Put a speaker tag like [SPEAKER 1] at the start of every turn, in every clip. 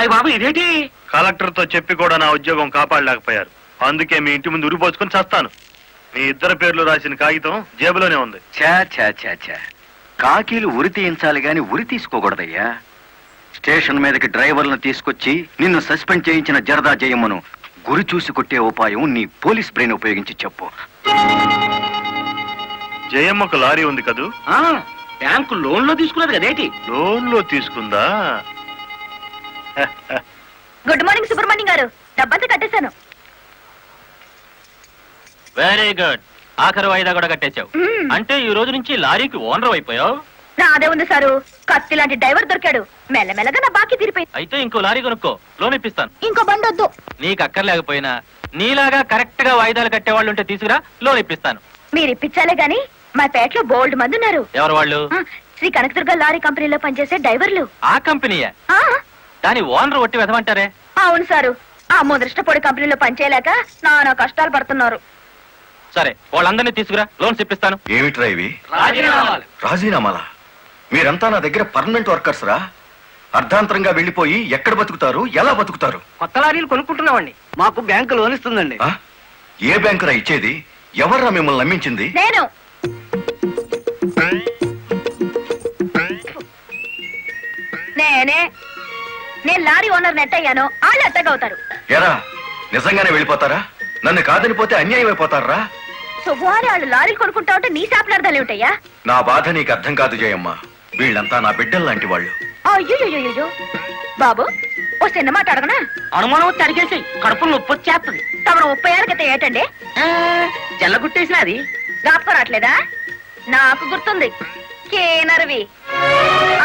[SPEAKER 1] అయ్య బాబు ఇదేంటి?
[SPEAKER 2] కలెక్టర్ తో చెప్పి కూడా నా ఉద్యోగం కాపాడలేకపోయారు. అందుకే మీ ఇంటి ముందు ఉరిపోసుకొని చస్తాను. మీ ఇద్దరు పేర్లు రాసిన కాగితం జేబులోనే ఉంది.
[SPEAKER 3] చా చా చా చా కాకీలు ఉరి తీయించాలి గాని ఉరి తీసుకోకూడదయ్యా. స్టేషన్ మీదకి డ్రైవర్లను తీసుకొచ్చి నిన్ను సస్పెండ్ చేయించిన జరదా జయమ్మను గురి చూసి కొట్టే ఉపాయం నీ పోలీస్ బ్రెయిన్ ఉపయోగించి చెప్పు.
[SPEAKER 2] జయమ్మకు లారీ ఉంది కదూ?
[SPEAKER 1] బ్యాంకు లోన్ లో తీసుకున్నది కదేంటి?
[SPEAKER 2] లోన్ లో తీసుకుందా?
[SPEAKER 4] గుడ్ మార్నింగ్ సుబ్రహ్మణ్యం గారు, డబ్బంతా కట్టేశాను.
[SPEAKER 5] Very good. ఆఖరి వాయిదా కూడా కట్టేశావు. అంటే ఈ రోజు నుంచి లారీకి ఓనర్ అయిపోయావు.
[SPEAKER 4] నాదే ఉంది సారు, కత్తి లాంటి డ్రైవర్ దొరికాడు. మెల్లమెల్లగా నా బాకీ తీరిపోయింది.
[SPEAKER 5] అయితే ఇంకో లారీ కొనుక్కో, లోన్ ఇప్పిస్తాను.
[SPEAKER 4] ఇంకో బండి వద్దు.
[SPEAKER 5] నీకు అక్కర్లేకపోయినా నీలాగా కరెక్ట్ గా వాయిదాలు కట్టేవాళ్ళు ఉంటే తీసుకురా, లోన్ ఇప్పిస్తాను.
[SPEAKER 4] మీరు ఇప్పించాలే గాని మా పేటలో బోల్డ్ మంది ఉన్నారు.
[SPEAKER 5] ఎవరు వాళ్ళు?
[SPEAKER 4] శ్రీ కనకదుర్గ లారీ కంపెనీలో పనిచేసే డ్రైవర్లు.
[SPEAKER 5] ఆ కంపెనీయా? దాని ఓనర్ ఒట్టి వెదమంటారే?
[SPEAKER 4] అవును సారు, ఆ ముదృష్టపొడి కంపెనీలో పనిచేయలేక నానా కష్టాలు పడుతున్నారు.
[SPEAKER 5] సరే, వాళ్ళందరినీ తీసుకురా, లోన్స్ ఇప్పిస్తాను.
[SPEAKER 3] ఏమిట్రా ఇవి? రాజీనామాలా? మీరంతా నా దగ్గర పర్మనెంట్ వర్కర్స్ రా. అర్ధాంతరంగా వెళ్లిపోయి ఎక్కడ బతుకుతారు, ఎలా బతుకుతారు?
[SPEAKER 1] కొత్త లారీలు కొనుక్కుంటున్నామండి. మాకు బ్యాంకు లోన్ ఇస్తుందండి.
[SPEAKER 3] ఏ బ్యాంకురా ఇచ్చేది? ఎవర్రా మిమ్మల్ని నమ్మించింది?
[SPEAKER 4] నేను. నేను లారీ ఓనర్ నెట్ అయ్యాను, వాళ్ళు ఎత్తగవుతారు.
[SPEAKER 3] ఎరా నిజంగానే వెళ్ళిపోతారా? నన్ను కాదని పోతే అన్యాయం అయిపోతారా?
[SPEAKER 4] శుభవారి వాళ్ళు లారీలు కొనుక్కుంటా ఉంటే నీ శాపలార్థాలు ఏమిటయ్యా?
[SPEAKER 3] నా బాధ నీకు అర్థం కాదు జయమ్మ. వీళ్ళంతా నా బిడ్డలు లాంటి వాళ్ళు.
[SPEAKER 4] అయ్యో బాబు, ఓ చిన్న మాట అడగనా?
[SPEAKER 1] అనుమానం తరిగేసి కడుపులు నొప్పి వచ్చేస్తుంది.
[SPEAKER 4] తమను 30 ఏళ్ళ క్రితం ఏటండి
[SPEAKER 1] జల్లగుట్టేసిన అది
[SPEAKER 4] జ్ఞాపకం రావట్లేదా? నాకు గుర్తుంది. కేనర్వి.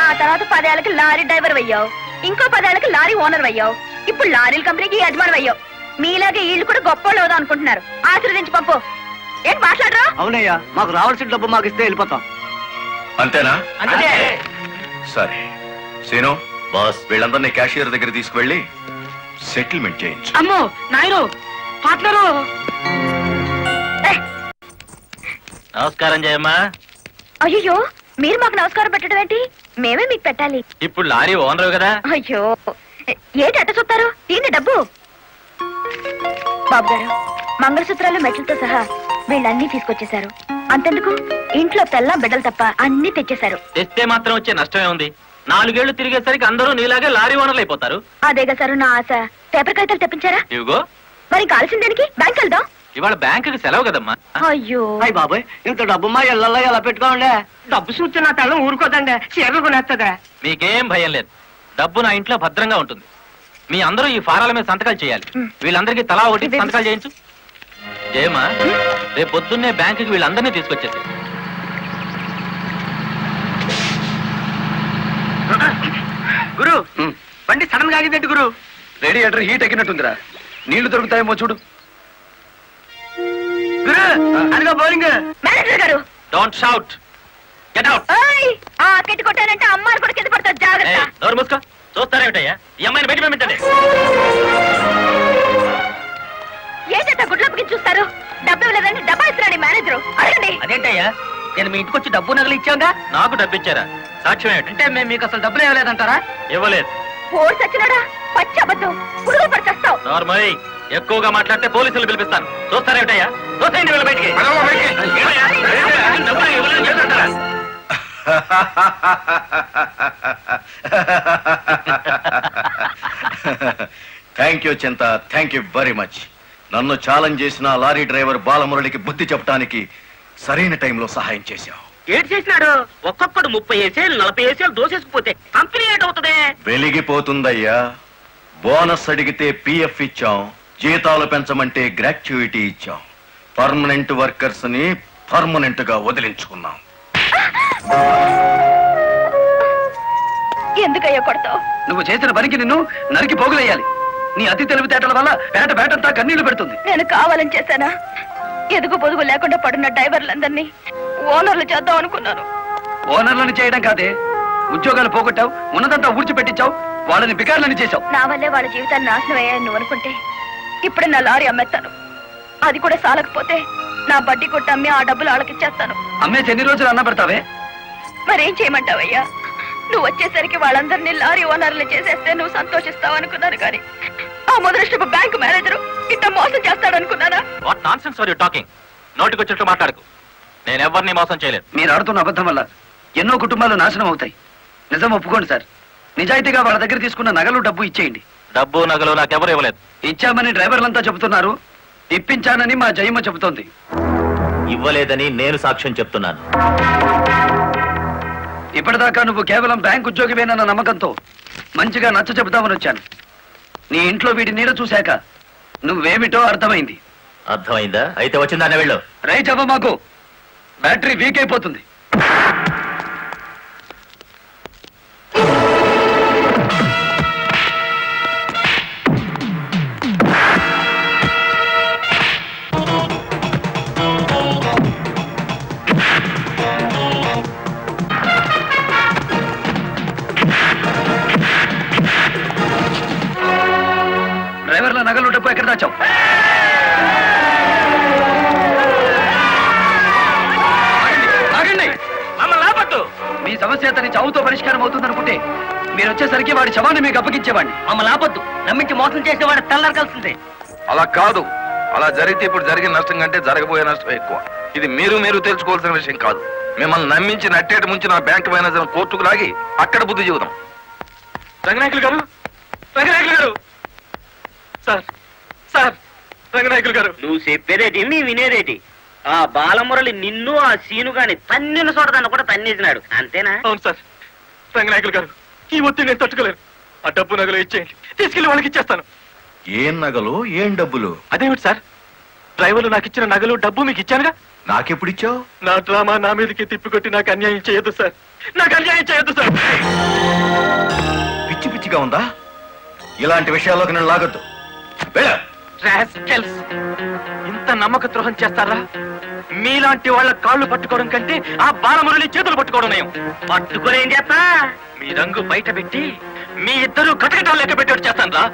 [SPEAKER 4] ఆ తర్వాత 10 ఏళ్ళకి లారీ డ్రైవర్ అయ్యావు, ఇంకో 10 ఏళ్ళకి లారీ ఓనర్ అయ్యావు, ఇప్పుడు లారీల కంపెనీకి యజమాని అయ్యావు. మీలాగే వీళ్ళు కూడా గొప్ప అవుదాం అనుకుంటున్నారు. ఆశీర్వదించి పంపు. ఏంటి మాట్లాడరా?
[SPEAKER 1] అవునయ్యా, మాకు రావాల్సిన డబ్బు మాకు ఇస్తే వెళ్ళిపోతాం.
[SPEAKER 3] అంతేనా?
[SPEAKER 1] అంతే.
[SPEAKER 3] సరే సీను బాస్, వీళ్ళందరినీ క్యాషియర్ దగ్గర తీసుకువెళ్ళి సెటిల్మెంట్ చేయించు.
[SPEAKER 1] అమ్మో నాయను, పార్ట్నరు.
[SPEAKER 5] నమస్కారం జయమ్మా.
[SPEAKER 4] అయ్యో, మీరు మాకు నమస్కారం పెట్టడం ఏంటి? మేమే మీకు పెట్టాలి.
[SPEAKER 5] ఇప్పుడు లారీ ఓనర్ కదా.
[SPEAKER 4] అయ్యో, ఏంటి అట్ట చూస్తారు? దీన్ని డబ్బు. బాబు గారు, మంగళసూత్రాలు మెట్లతో సహా వీళ్ళన్నీ తీసుకొచ్చేశారు. అంతెందుకు, ఇంట్లో తెల్లం బిడ్డలు తప్ప అన్ని తెచ్చేశారు.
[SPEAKER 5] తెస్తే మాత్రం వచ్చే నష్టమే ఉంది. 4 ఏళ్లు తిరిగేసరికి అందరూ నీలాగే లారీ ఓనర్లు అయిపోతారు.
[SPEAKER 4] అదేగా సారు నా ఆశ. పేపర్ కాగితాలు తెప్పించారా?
[SPEAKER 5] ఇవిగో.
[SPEAKER 4] మరి కాల్సిందేనికి బ్యాంక్ వెళ్దాం.
[SPEAKER 5] ఇవాళ బ్యాంకుకి సెలవు కదమ్మా.
[SPEAKER 4] అయ్యో
[SPEAKER 1] అయ్యి బాబాయ్, ఇంత డబ్బు మా ఇళ్లలో ఎలా పెట్టుకోండి? డబ్బు చూస్తే నా తల్లం ఊరుకోదండి, చీరలు కొనేస్తుందా?
[SPEAKER 5] మీకేం భయం లేదు, డబ్బు నా ఇంట్లో భద్రంగా ఉంటుంది. మీ అందరూ ఈ ఫారాల మీద సంతకాలు చేయాలి. వీళ్ళందరికీ తలా ఒకటి సంతకాలు చేయించు. జయమ్మా, రేపు పొద్దున్నే బ్యాంకుకి వీళ్ళందరినీ తీసుకొచ్చేసి.
[SPEAKER 1] గురు, బండి సడన్ గా ఆగిందండి గురు.
[SPEAKER 3] Radiator heat ఎక్కినట్టుందిరా. నీళ్లు దొరుకుతాయేమో చూడు.
[SPEAKER 1] గురు, అదిగో బౌలింగ్.
[SPEAKER 4] మేనేజర్ గారు,
[SPEAKER 5] డోంట్ షౌట్, గెట్ అవుట్.
[SPEAKER 4] ఆ కెట్టి కొట్టానంటే అమ్మారు కూడా కింద పడతారు, జాగ్రత్త.
[SPEAKER 5] నోరు మూసుకో. చూస్తారేమిటయ్యా, ఈ అమ్మాయిని బయట పంపించండి.
[SPEAKER 4] ఏంటంటే గుడ్లప్పకి చూస్తారు? డబ్బు ఇవ్వలేదంటే డబ్బా ఇస్తున్నాడు మేనేజరు. అడగండి.
[SPEAKER 1] అదేంటయ్యా, నేను మీ ఇంటికి వచ్చి డబ్బు నగలు ఇచ్చాగా?
[SPEAKER 5] నాకు డబ్బు ఇచ్చారా? సాక్ష్యం ఏమిటి?
[SPEAKER 1] అంటే మేము మీకు అసలు డబ్బులు ఇవ్వలేదంటారా?
[SPEAKER 5] ఇవ్వలేదు.
[SPEAKER 4] ఓడి సచ్చినాడా? పచ్చి అబద్ధం. పురుగులు పడి చస్తావు.
[SPEAKER 5] నార్మల్ ఎక్కువగా మాట్లాడితే పోలీసులు పిలిపిస్తాను. చూస్తారేమిటయ్యా? చూస్తాయండి వీళ్ళ బయటికి. డబ్బులు ఇవ్వలేదని చెప్తారా?
[SPEAKER 3] థ్యాంక్ యూ చింత, థ్యాంక్ యూ వెరీ మచ్. నన్ను ఛాలెంజ్ చేసిన లారీ డ్రైవర్ బాలమురళికి బుద్ధి చెప్పడానికి సరైన టైంలో సహాయం చేశావు.
[SPEAKER 1] ఏడు చేసినాడు? ఒక్కొక్కడు 30 ఏసేలు 40 ఏసేలు దోసేసుకుపోతే కంపెనీ ఏటవుతుంది?
[SPEAKER 3] వెలిగిపోతుందయ్యా. బోనస్ అడిగితే పిఎఫ్ ఇచ్చాం, జీతాలు పెంచమంటే గ్రాట్యుయిటీ ఇచ్చాం. పర్మనెంట్ వర్కర్స్ ని పర్మనెంట్ గా వదిలించుకున్నాం.
[SPEAKER 4] ఎందుకయ్యా కొడతావు?
[SPEAKER 1] నువ్వు చేసిన పనికి నిన్ను నరికి పోగులేయాలి. నీ అతి తెలివితేటల వల్ల బేటంతా కన్నీళ్లు పెడుతుంది.
[SPEAKER 4] నేను కావాలని చేశానా? ఎదుగు పొదుగు లేకుండా పడున్న డ్రైవర్లందరినీ ఓనర్లు చేద్దాం అనుకున్నాను.
[SPEAKER 1] ఓనర్లను చేయడం కాదే, ఉద్యోగాలు పోగొట్టావు, ఉన్నదంతా ఊడ్చిపెట్టించావు, వాళ్ళని బికార్లని చేశావు.
[SPEAKER 4] నా వల్లే వాళ్ళ జీవితాన్ని నాశనం అయ్యాయని నువ్వు అనుకుంటే ఇప్పుడు నా లారీ అమ్మేస్తాను. అది కూడా సాలకపోతే నా బడ్డీ కొట్టి అమ్మి ఆ డబ్బులు వాళ్ళకి ఇచ్చేస్తాను.
[SPEAKER 1] అమ్మేసి ఎన్ని రోజులు అన్న పెడతావే?
[SPEAKER 4] మరేం చేయమంటావయ్యా? నువ్వు వచ్చేసరికి వాళ్ళందరినీ లారీ ఓనర్లు చేసేస్తే నువ్వు సంతోషిస్తావు అనుకున్నాను కానీ ఆ మొదలష్టపు బ్యాంకు మేనేజరు ఇట్లా మోసం చేస్తాడనుకున్నానా?
[SPEAKER 5] What nonsense are you talking? నోటికొచ్చినట్టు మాట్లాడకు. నేను ఎవరిని మోసం చేయలేదు.
[SPEAKER 1] మీరు ఆడుతున్న అబద్ధం వల్ల ఎన్నో కుటుంబాలు నాశనం అవుతాయి. నిజం ఒప్పుకోండి సార్. నిజాయితీగా వాళ్ళ దగ్గర తీసుకున్న నగలు డబ్బు ఇచ్చేయండి.
[SPEAKER 5] డబ్బు నగలు నాకెవరు ఇవ్వలేదు.
[SPEAKER 1] ఇచ్చామని డ్రైవర్లంతా చెబుతున్నారు. ఇప్పించానని మా జయమ్మ చెబుతోంది.
[SPEAKER 5] ఇవ్వలేదని నేను సాక్ష్యం చెప్తున్నాను.
[SPEAKER 1] ఇప్పటిదాకా నువ్వు కేవలం బ్యాంక్ ఉద్యోగివేనన్న నమ్మకంతో మంచిగా నచ్చ చెబుతామని వచ్చాను. నీ ఇంట్లో వీడి నీడ చూశాక నువ్వేమిటో అర్థమైంది.
[SPEAKER 5] అర్థమైందా? అయితే వచ్చిందానే వెళ్ళు.
[SPEAKER 1] రైట్ అవ్వ, మాకు బ్యాటరీ వీక్ అయిపోతుంది. డ్రైవర్ల నగలు డబ్బు ఎక్కడ దాచావు? ఆగండి. మీ సమస్య అతని చావుతో పరిష్కారం అవుతుందనుకుంటే మీరు వచ్చేసరికి వాడి శవాన్ని మీకు అప్పగించేవాడిని.
[SPEAKER 6] మమ్మల్ని ఆపొద్దు. నమ్మించి మోసం చేసేవాడు తెల్లారకాల్సిందే.
[SPEAKER 7] అలా కాదు. అలా జరిగితే ఇప్పుడు జరిగిన నష్టం కంటే జరగబోయే నష్టం ఎక్కువ. ఇది మీరు తెలుసుకోవాల్సిన విషయం కాదు. మిమ్మల్ని నమ్మించి నట్టేట ముంచి నా బ్యాంక్ మేనేజర్ కోర్టుకు లాగి అక్కడ బుద్ధి చెబుదాం.
[SPEAKER 2] రంగనాయకులు గారు, రంగనాయకులు గారు, సార్ సార్, రంగనాయకులు గారు.
[SPEAKER 6] నువ్వు చెప్పేదేటి నీ వినేదేటి? ఆ బాలమురళి నిన్ను ఆ సీను గాని తన్నిన చూడదాన్ని కూడా తన్నేసినాడు అంతేనా?
[SPEAKER 2] అవును సార్. రంగనాయకులు గారు, ఈ ఒత్తిడి నేను తట్టుకోలేను. ఆ డబ్బు నగలు ఇచ్చేయండి. తీసుకెళ్లి వాళ్ళకి ఇచ్చేస్తాను.
[SPEAKER 3] ఏం నగలు, ఏం డబ్బులు?
[SPEAKER 2] అదేమిటి సార్, డ్రైవర్లు నాకు ఇచ్చిన నగలు డబ్బు మీకు ఇచ్చానుగా.
[SPEAKER 3] నాకెప్పుడిచ్చావు?
[SPEAKER 2] నా డ్రామా నా మీదకి తిప్పికొట్టి నాకు అన్యాయం చేయొద్దు సార్. నాకు అన్యాయం చేయొద్దు సార్.
[SPEAKER 3] పిచ్చి పిచ్చిగా ఉందా? ఇలాంటి విషయాల్లోకి నేను లాగొద్దు. వెళ్ళు.
[SPEAKER 5] రాస్కెల్స్! ఇంత నమ్మక ద్రోహం చేస్తారా? మీలాంటి వాళ్ళ కాళ్ళు పట్టుకోవడం కంటే ఆ బాలమురళి చేతులు పట్టుకోవడం నయం.
[SPEAKER 6] పట్టుకొని ఏం చేస్తా?
[SPEAKER 5] మీ రంగు బయట పెట్టి మీ ఇద్దరు కటకటాలు లెక్క పెట్టేట్టు చేస్తాను రా.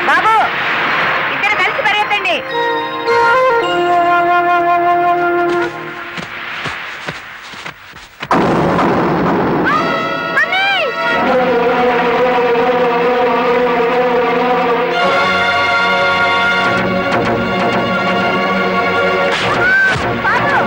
[SPEAKER 4] బాబు, ఇద్దరు కలిసి పరిగెత్తండి. బాబు,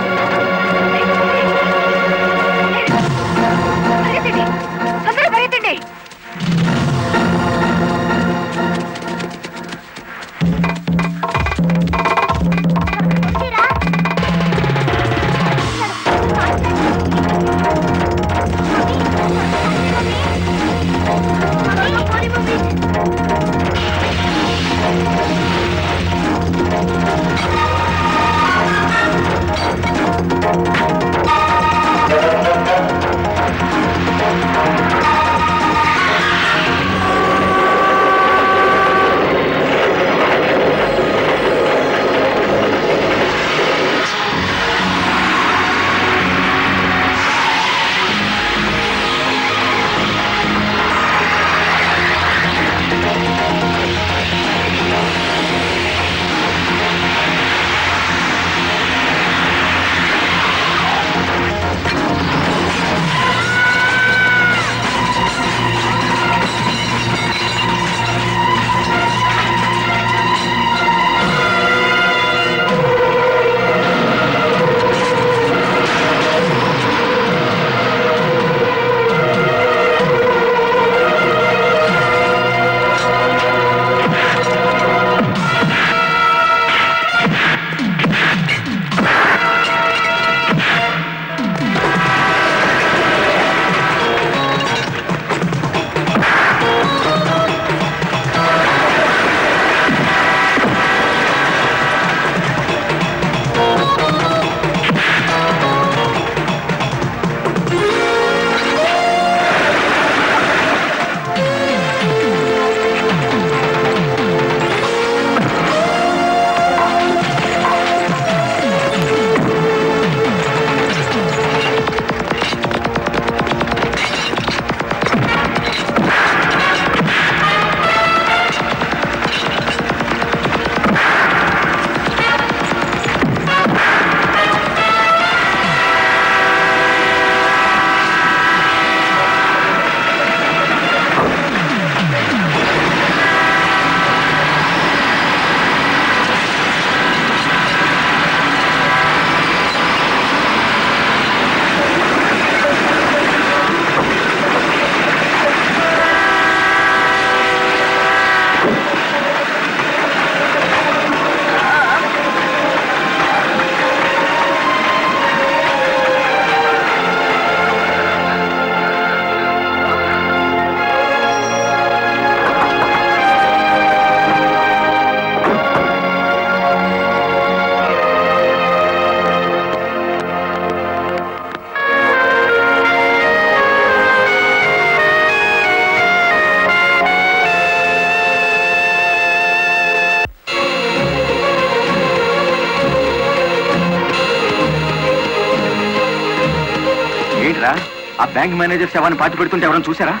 [SPEAKER 3] బ్యాంక్ మేనేజర్ శవాన్ని పాతి పెడుతుంటే ఎవరైనా చూసారా?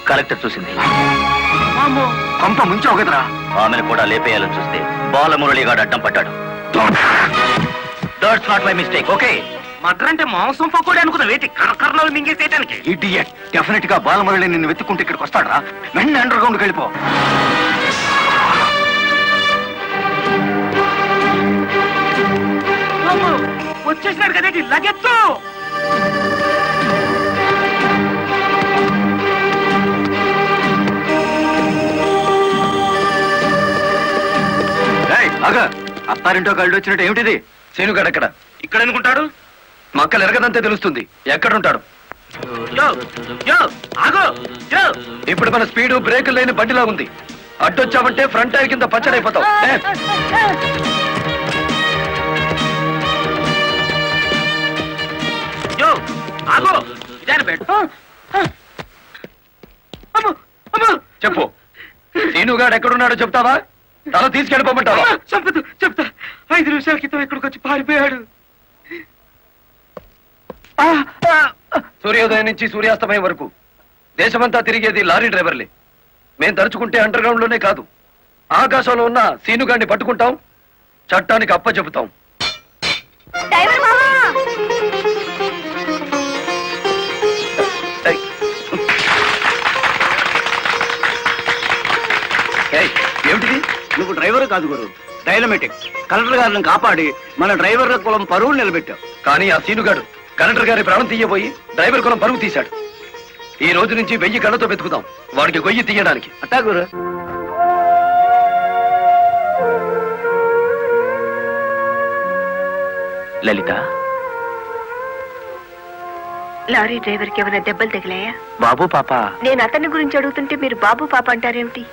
[SPEAKER 5] కలెక్టర్ చూసింది.
[SPEAKER 3] కొంప ముంచావు కదరా.
[SPEAKER 5] ఆమెను కూడా లేపేయాలని చూస్తే బాలమురళిగాడు అడ్డం పడ్డాడు. That's not my mistake. Okay,
[SPEAKER 6] మద్రంటే మాంసం పకోడీ అనుకున్న వేటి కరకరలో మింగేసేయడానికి.
[SPEAKER 3] ఇడియట్. డెఫినెట్ గా బాలమురళి నిన్ను వెతుక్కుంటే ఇక్కడికి వస్తాడరా. వెంటనే అండర్ గ్రౌండ్కి వెళ్ళిపో.
[SPEAKER 6] వచ్చేసినాడు కదేటి లగెత్తు.
[SPEAKER 3] అత్తారింటో కళ్ళు వచ్చినట్టు ఏమిటిది?
[SPEAKER 1] సీనుగాడు ఎక్కడ?
[SPEAKER 6] ఇక్కడ అనుకుంటాడు.
[SPEAKER 1] మక్కలు ఎరగదంతే తెలుస్తుంది. ఎక్కడుంటాడు?
[SPEAKER 6] యో యో ఆగో యో.
[SPEAKER 1] ఇప్పుడు మన స్పీడు బ్రేకులు లేని బండిలా ఉంది. అడ్డొచ్చావంటే ఫ్రంట్ టైర్ కింద పచ్చడైపోతావు.
[SPEAKER 6] యో ఆగో ఇదాని బెడ్. అమ్మో అమ్మో.
[SPEAKER 1] చెప్పు, సీనుగాడు ఎక్కడున్నాడో చెప్తావా? తల తీసుకెళ్ళిపోమంటావా?
[SPEAKER 6] చెప్పదు చెప్తా. 5 నిమిషాల క్రితం ఇక్కడికి వచ్చి పారిపోయాడు.
[SPEAKER 1] సూర్యోదయం నుంచి సూర్యాస్తమయం వరకు దేశమంతా తిరిగేది లారీ డ్రైవర్లే. మేం తలుచుకుంటే అండర్ గ్రౌండ్ లోనే కాదు, ఆకాశంలో ఉన్న సీనుగాడిని పట్టుకుంటాం, చట్టానికి అప్ప చెబుతాం.
[SPEAKER 4] డ్రైవర్ మామా!
[SPEAKER 1] ఏయ్. ఏయ్, ఏమిటిది?
[SPEAKER 3] నువ్వు డ్రైవర్ కాదు గురు, డైనమెటిక్. కలెక్టర్ గారిని కాపాడి మన డ్రైవర్ల కులం పరువు నిలబెట్టావు.
[SPEAKER 1] కానీ ఆ సీనుగాడు కలెక్టర్ గారి ప్రాణం తీయబోయి డ్రైవర్ కులం పరుగు తీశాడు. ఈ రోజు నుంచి 1000 కళ్ళతో వెతుకుదాం వాడికి గొయ్యి తీయడానికి.
[SPEAKER 3] అట్టా గురు.
[SPEAKER 5] లలిత,
[SPEAKER 4] లారీ డ్రైవర్ కి ఏమైనా దెబ్బలు తగిలాయా?
[SPEAKER 5] బాబు పాప
[SPEAKER 4] నేను అతని గురించి అడుగుతుంటే మీరు బాబు పాప అంటారేమిటి?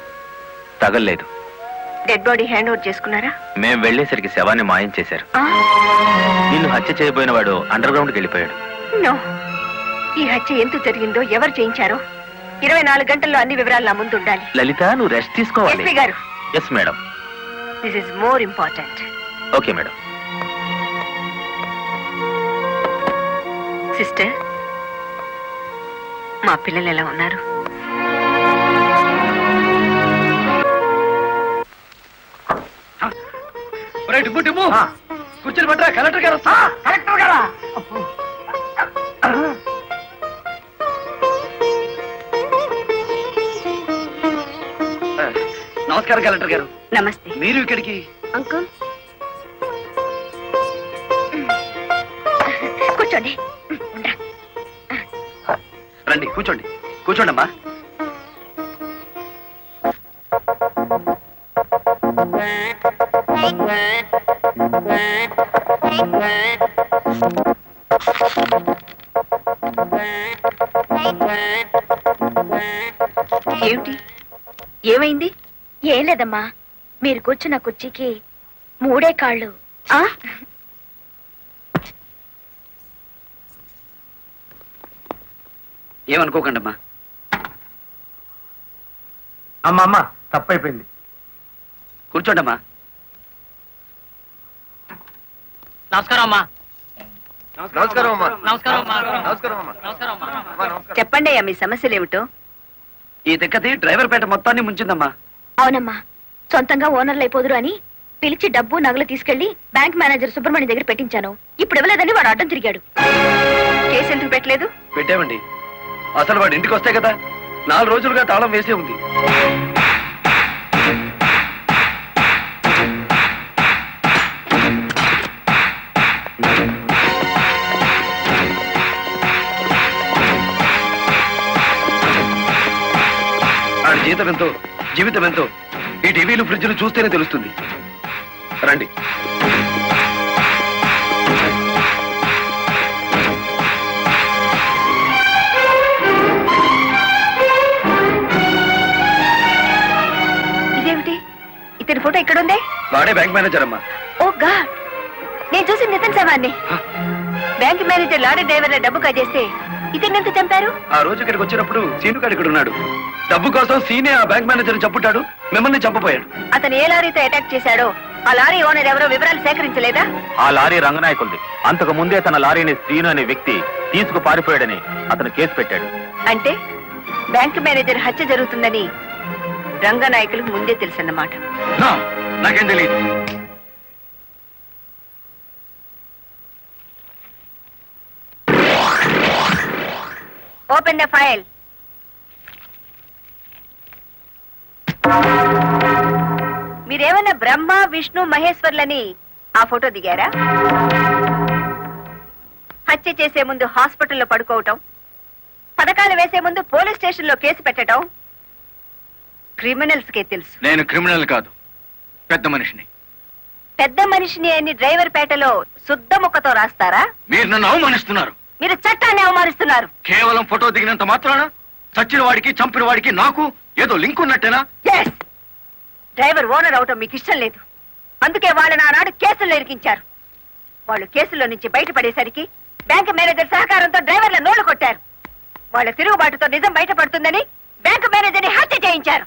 [SPEAKER 5] తగల్లేదు.
[SPEAKER 4] డెడ్ బాడీ హ్యాండ్ ఓవర్ చేసుకున్నారా?
[SPEAKER 5] మేం వెళ్లేసరికి శవాన్ని మాయం చేశారు. నిన్ను హత్య చేయబోయిన వాడు అండర్ గ్రౌండ్కి వెళ్ళిపోయాడు.
[SPEAKER 4] నో, ఈ హత్య ఎందుకు జరిగిందో, ఎవరు చేయించారో 24 గంటల్లో అన్ని వివరాలు నా ముందు ఉండాలి.
[SPEAKER 5] లలిత, నువ్వు రెస్ట్ తీసుకోవాలి.
[SPEAKER 4] ఎస్పీ గారు,
[SPEAKER 5] yes madam.
[SPEAKER 4] This is more important.
[SPEAKER 5] Okay madam.
[SPEAKER 4] Sister, మా పిల్లలు ఎలా ఉన్నారు?
[SPEAKER 1] కూర్చొని పట్టరా, కలెక్టర్ గారు వస్తా.
[SPEAKER 6] కలెక్టర్ గారా?
[SPEAKER 1] నమస్కారం కలెక్టర్ గారు.
[SPEAKER 4] నమస్తే.
[SPEAKER 1] మీరు ఇక్కడికి?
[SPEAKER 4] అంకుల్ కూర్చోండి.
[SPEAKER 1] రండి, కూర్చోండి. కూర్చోండమ్మా.
[SPEAKER 4] ఏమిటి, ఏమైంది? ఏం లేదమ్మా, మీరు కూర్చున్న కుర్చీకి 3 కాళ్ళు.
[SPEAKER 1] ఏమనుకోకండమ్మా.
[SPEAKER 6] అమ్మా తప్పైపోయింది.
[SPEAKER 1] కూర్చోండమ్మా.
[SPEAKER 5] నమస్కారం అమ్మా.
[SPEAKER 7] నమస్కారం అమ్మా.
[SPEAKER 5] నమస్కారం అమ్మా.
[SPEAKER 7] నమస్కారం అమ్మా.
[SPEAKER 5] నమస్కారం అమ్మా.
[SPEAKER 4] చెప్పండి అయ్యా, మీ సమస్యలు ఏమిటో.
[SPEAKER 1] ఈ తిక్కది డ్రైవర్ పేట మొత్తాన్ని ముంచిందమ్మా.
[SPEAKER 4] అవునమ్మా, సొంతంగా ఓనర్లు అయిపోదురు అని పిలిచి డబ్బు నగలు తీసుకెళ్లి బ్యాంక్ మేనేజర్ సుబ్రహ్మణ్యం దగ్గర పెట్టించాను. ఇప్పుడు ఇవ్వలేదని వాడు అడ్డం తిరిగాడు. కేసు ఎందుకు పెట్టలేదు?
[SPEAKER 1] పెట్టామండి. అసలు వాడు ఇంటికి వస్తే కదా, 4 రోజులుగా తాళం వేసే ఉంది. వాడి జీతం ఎంతో, జీవితం ఎంతో ఈ టీవీలు ఫ్రిడ్జ్లు చూస్తేనే తెలుస్తుంది. రండి.
[SPEAKER 4] ఇదేమిటి, ఇతని ఫోటో ఎక్కడుందే?
[SPEAKER 1] వాడే బ్యాంక్ మేనేజర్ అమ్మా.
[SPEAKER 4] ఓ గాడ్, నేను చూసి నితిన్ శవాన్ని. బ్యాంక్ మేనేజర్ లారీ డ్రైవర్ల డబ్బు కాజేస్తే ఇతన్ని ఎంత చంపారు?
[SPEAKER 1] ఆ రోజు ఇక్కడికి వచ్చినప్పుడు సీను గారు ఇక్కడ ఉన్నాడు. డబ్బు కోసం సీనే ఆ బ్యాంక్ మేనేజర్ చంపుతాడు, మిమ్మల్ని చంపపోయాడు.
[SPEAKER 4] అతను ఏ లారీతో అటాక్ చేశాడో ఆ లారీ ఓనర్ ఎవరో వివరాలు సేకరించలేదా?
[SPEAKER 5] ఆ లారీ రంగనాయకుల్ది. అంతకు ముందే తన లారీని శ్రీను అనే వ్యక్తి తీసుకు పారిపోయాడని అతను కేసు పెట్టాడు.
[SPEAKER 4] అంటే బ్యాంక్ మేనేజర్ హత్య జరుగుతుందని రంగనాయకులకు ముందే తెలుసన్నమాట.
[SPEAKER 3] నా, నాకేం తెలియదు.
[SPEAKER 4] Open the file. మీరేమన్నా బ్రహ్మ విష్ణు మహేశ్వర్లని ఆ ఫోటో దిగారా? హత్య చేసే ముందు హాస్పిటల్లో పడుకోవటం, పథకాలు వేసే ముందు పోలీస్ స్టేషన్లో కేసు పెట్టడం క్రిమినల్స్ కే తెలుసు.
[SPEAKER 3] నేను క్రిమినల్ కాదు, పెద్ద మనిషిని.
[SPEAKER 4] పెద్ద మనిషిని అని డ్రైవర్ పేటలో శుద్ధ ముక్కతో రాస్తారా?
[SPEAKER 3] మీరు నన్ను అవమానిస్తున్నారు.
[SPEAKER 4] మీరు చట్టాన్ని అవమానిస్తున్నారు.
[SPEAKER 3] కేవలం ఫోటో దిగినంత మాత్రాన చచ్చిన వాడికి చంపిన వాడికి నాకు ఏదో లింక్ ఉన్నట్టేనా?
[SPEAKER 4] Yes! డ్రైవర్ ఓనర్ అవటం మీకు ఇష్టం లేదు. అందుకే వాళ్ళని ఆనాడు కేసుల్లో ఇరికించారు. వాళ్ళు కేసుల్లో నుంచి బయటపడేసరికి బ్యాంక్ మేనేజర్ సహకారంతో డ్రైవర్ల నోళ్లు కొట్టారు. వాళ్ళ తిరుగుబాటుతో నిజం బయటపడుతుందని బ్యాంక్ మేనేజర్ని హత్య చేయించారు.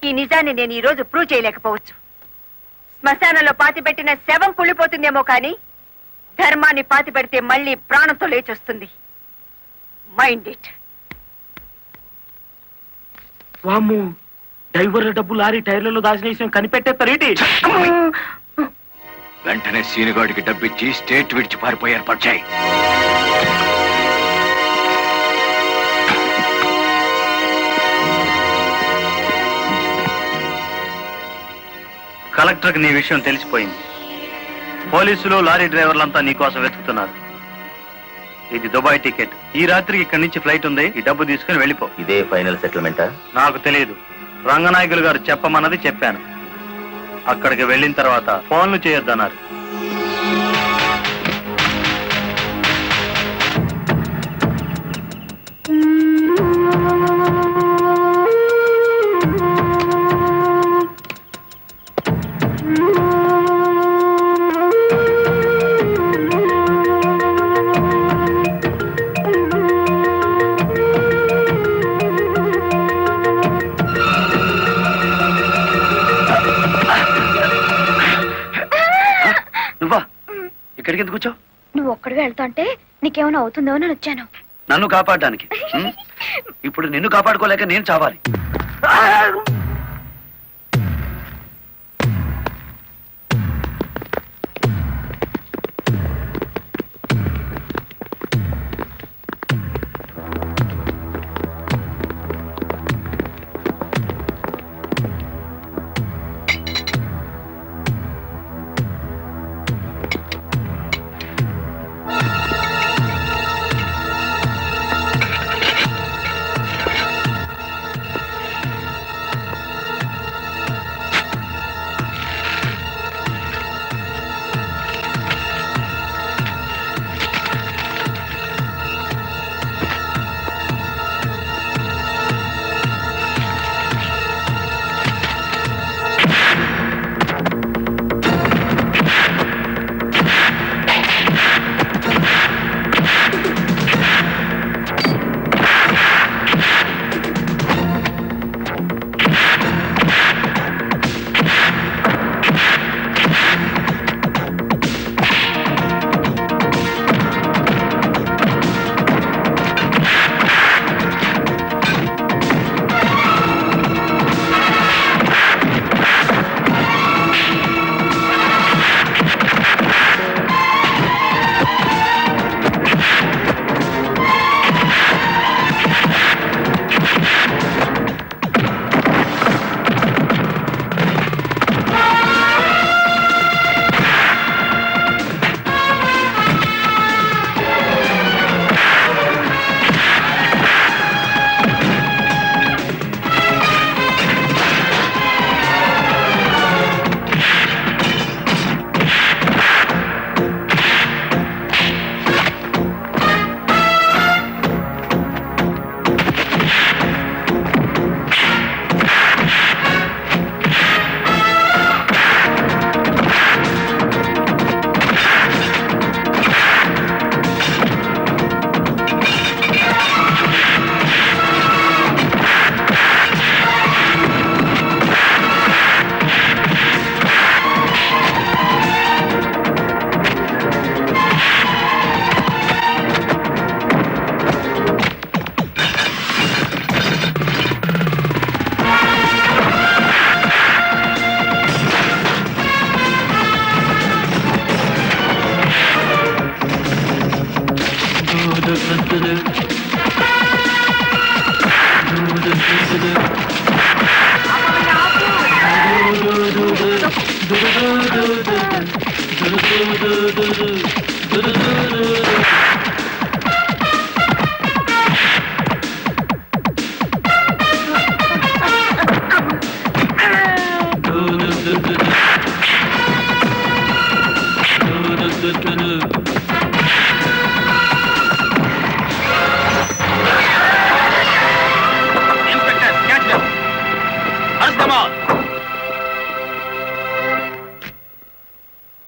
[SPEAKER 4] ఈ నిజాన్ని నేను ఈ రోజు ప్రూవ్ చేయలేకపోవచ్చు. శ్మశానంలో పాతిపెట్టిన శవం కుళ్ళిపోతుందేమో కానీ ధర్మాన్ని పాతిపెడితే మళ్ళీ ప్రాణంతో లేచొస్తుంది. Mind it.
[SPEAKER 5] వామ్ము, డ్రైవర్ల డబ్బు లారీ టైర్లలో దాచిన విషయం కనిపెట్టేస్తారేంటి?
[SPEAKER 3] వెంటనే సీనుగాడికి డబ్బిచ్చి స్టేట్ విడిచి పారిపోయి ఏర్పాటు చేయి.
[SPEAKER 2] కలెక్టర్కి నీ విషయం తెలిసిపోయింది. పోలీసులు లారీ డ్రైవర్లంతా నీకోసం వెతుకుతున్నారు. ఇది దుబాయ్ టికెట్. ఈ రాత్రికి ఇక్కడి నుంచి ఫ్లైట్ ఉంది. ఈ డబ్బు తీసుకుని వెళ్ళిపో.
[SPEAKER 5] ఇదే ఫైనల్ సెటిల్మెంటా?
[SPEAKER 2] నాకు తెలియదు. రంగనాయకులు గారు చెప్పమన్నది చెప్పాను. అక్కడికి వెళ్ళిన తర్వాత ఫోన్లు చేయొద్దన్నారు.
[SPEAKER 1] నువ్వా ఇక్కడికి ఎందుకు వచ్చావు?
[SPEAKER 4] నువ్వు ఒక్కడిగా వెళ్తాంటే నీకేమైనా అవుతుందో అని వచ్చాను.
[SPEAKER 1] నన్ను కాపాడడానికి. ఇప్పుడు నిన్ను కాపాడుకోలేక నేను చావాలి.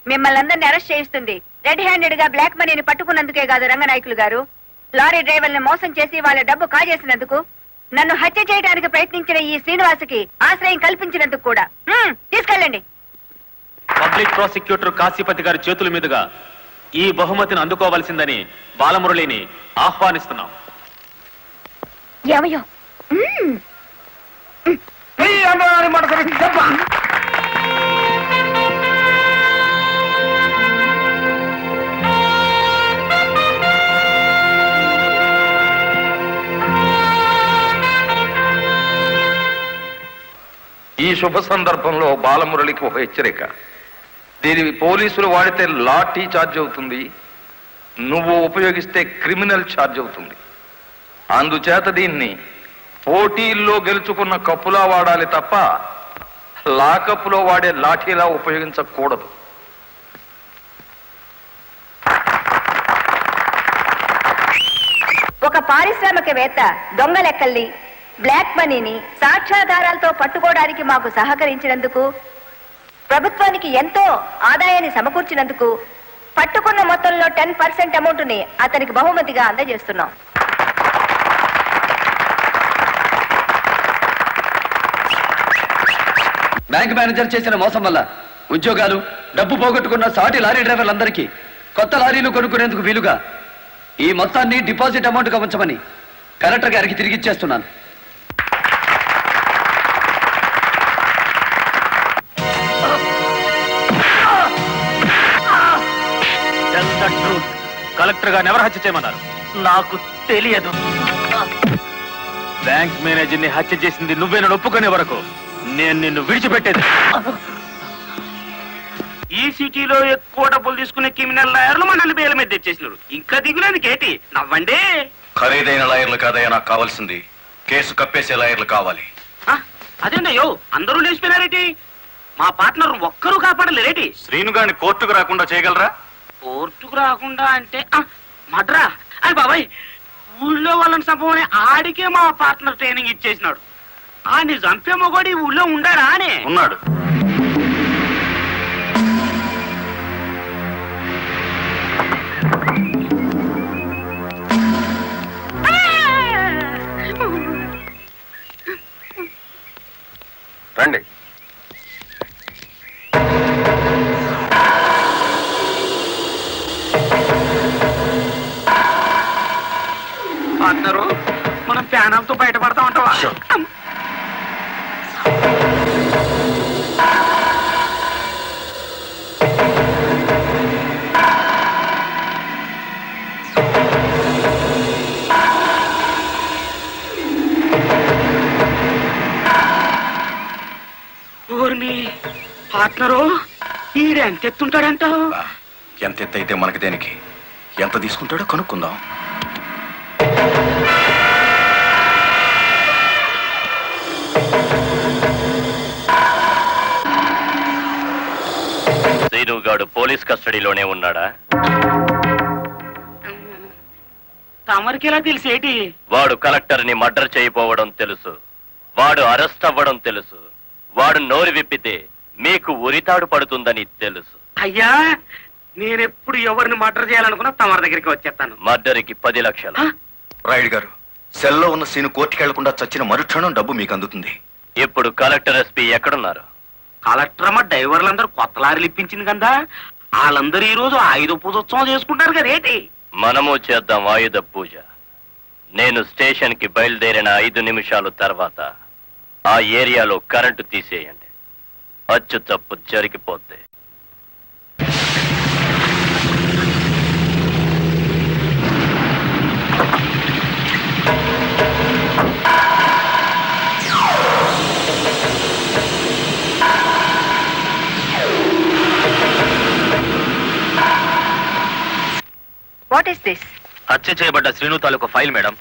[SPEAKER 4] మిమ్మల్ని అందరినీ అరెస్ట్ చేయిస్తుంది రెడ్ హ్యాండెడ్ గా బ్లాక్ మనీని పట్టుకున్నందుకే కాదు రంగనాయకులు గారు, లారీ డ్రైవర్లను మోసం చేసి వాళ్ళ డబ్బు కాజేసినందుకు, నన్ను హత్య చేయడానికి ప్రయత్నించిన ఈ శ్రీనివాసుకి ఆశ్రయం కల్పించినందుకు కూడా. తీసుకెళ్ళండి.
[SPEAKER 5] పబ్లిక్ ప్రాసిక్యూటర్ కాశీపతి గారి చేతుల మీదుగా ఈ బహుమతిని అందుకోవాల్సిందని బాలమురళిని ఆహ్వానిస్తున్నాం.
[SPEAKER 4] ఏమయ్యో?
[SPEAKER 7] ఈ శుభ సందర్భంలో బాలమురళికి ఒక హెచ్చరిక. దీనిని పోలీసులు వాడితే లాఠీ ఛార్జ్ అవుతుంది, నువ్వు ఉపయోగిస్తే క్రిమినల్ ఛార్జ్ అవుతుంది. అందుచేత దీన్ని పోటీల్లో గెలుచుకున్న కప్పులా వాడాలి తప్ప లాకప్పులో వాడే లాఠీలా ఉపయోగించకూడదు.
[SPEAKER 4] ఒక పారిశ్రామికవేత్త దొంగ లెక్కల్ని, బ్లాక్ మనీని సాక్ష్యాధారాలతో పట్టుకోవడానికి మాకు సహకరించినందుకు, ప్రభుత్వానికి ఎంతో ఆదాయాన్ని సమకూర్చినందుకు పట్టుకున్న మొత్తంలో 10% అమౌంట్ ని అతనికి బహుమతిగా అందజేస్తున్నాం.
[SPEAKER 1] బ్యాంక్ మేనేజర్ చేసిన మోసం వల్ల ఉద్యోగాలు, డబ్బు పోగొట్టుకున్న సాటి లారీ డ్రైవర్లందరికీ కొత్త లారీలు కొనుక్కునేందుకు వీలుగా ఈ మొత్తాన్ని డిపాజిట్ అమౌంట్గా ఉంచమని కలెక్టర్ గారికి తిరిగిచ్చేస్తున్నాను.
[SPEAKER 5] కలెక్టర్ గారిని ఎవరు హత్య చేయమన్నారు?
[SPEAKER 6] నాకు తెలియదు.
[SPEAKER 5] బ్యాంక్ మేనేజర్ ని హత్య చేసింది నువ్వే నన్ను ఒప్పుకునే వరకు నేను నిన్ను విడిచిపెట్టేది.
[SPEAKER 6] ఈ సిటీలో ఎక్కువ డబ్బులు తీసుకునే క్రిమినల్ లాయర్లు మనల్ని బేల మీద తెచ్చేసినారు. ఇంకా దిగులేదు కేటి, నవ్వండి.
[SPEAKER 3] ఖరీదైన లాయర్లు కాదయ్యా నాకు కావాల్సింది, కేసు కప్పేసే లాయర్లు కావాలి.
[SPEAKER 6] అదేందయ్యో అందరూ లేచిపోయినారేటి? మా పార్ట్నర్ ఒక్కరూ కాపాడలేరేటి?
[SPEAKER 2] శ్రీనుగాని కోర్టుకు రాకుండా చేయగలరా?
[SPEAKER 6] కోర్టుకు రాకుండా అంటే మడ్రా అయ్యి బాబాయ్, ఊళ్ళో వాళ్ళని చంపమని ఆడికే మా పార్ట్నర్ ట్రైనింగ్ ఇచ్చేసినాడు. ఆడిని చంపే మొగోడి ఊళ్ళో ఉండారా అని?
[SPEAKER 2] ఉన్నాడు.
[SPEAKER 7] రండి.
[SPEAKER 6] పార్ట్నరు మనం ప్యానంతో బయటపడతా ఉంటావా? పార్ట్నరు ఈడు ఎంత ఎత్తుంటాడంటావు?
[SPEAKER 3] ఎంత ఎత్తైతే మనకి దేనికి, ఎంత తీసుకుంటాడో కనుక్కుందాం.
[SPEAKER 2] శ్రీనుగాడు పోలీస్ కస్టడీలోనే ఉన్నాడా?
[SPEAKER 6] తమరికి ఎలా తెలిసేటి?
[SPEAKER 2] వాడు కలెక్టర్ ని మర్డర్ చేయబోవడం తెలుసు, వాడు అరెస్ట్ అవ్వడం తెలుసు, వాడు నోరు విప్పితే మీకు ఉరితాడు పడుతుందని తెలుసు.
[SPEAKER 6] అయ్యా, నేనెప్పుడు ఎవరిని మర్డర్ చేయాలనుకున్నా తమరి దగ్గరికి వచ్చేస్తాను.
[SPEAKER 2] మర్డర్కి 10 లక్షలు.
[SPEAKER 3] రాయుడు గారు, సెల్లో ఉన్న సీను కోర్టుకి వెళ్లకుండా చచ్చిన మరుక్షణం డబ్బు మీకు అందుతుంది.
[SPEAKER 2] ఇప్పుడు కలెక్టర్ ఎస్పీ ఎక్కడున్నారు?
[SPEAKER 6] కలెక్టర్ అమ్మ డ్రైవర్లందరూ కొత్త లారీలు ఇప్పించింది కదా, వాళ్ళందరూ ఈ రోజు ఆయుధ పూజోత్సవం చేసుకుంటారు కదా ఏంటి?
[SPEAKER 2] మనము చేద్దాం ఆయుధ పూజ. నేను స్టేషన్ కి బయలుదేరిన 5 నిమిషాల తర్వాత ఆ ఏరియాలో కరెంటు తీసేయండి. అచ్చు తప్పు జరిగిపోద్ది.
[SPEAKER 4] What is this?
[SPEAKER 5] హత్య చేయబడ్డ శ్రీను తాలూకు ఫైల్ మేడం.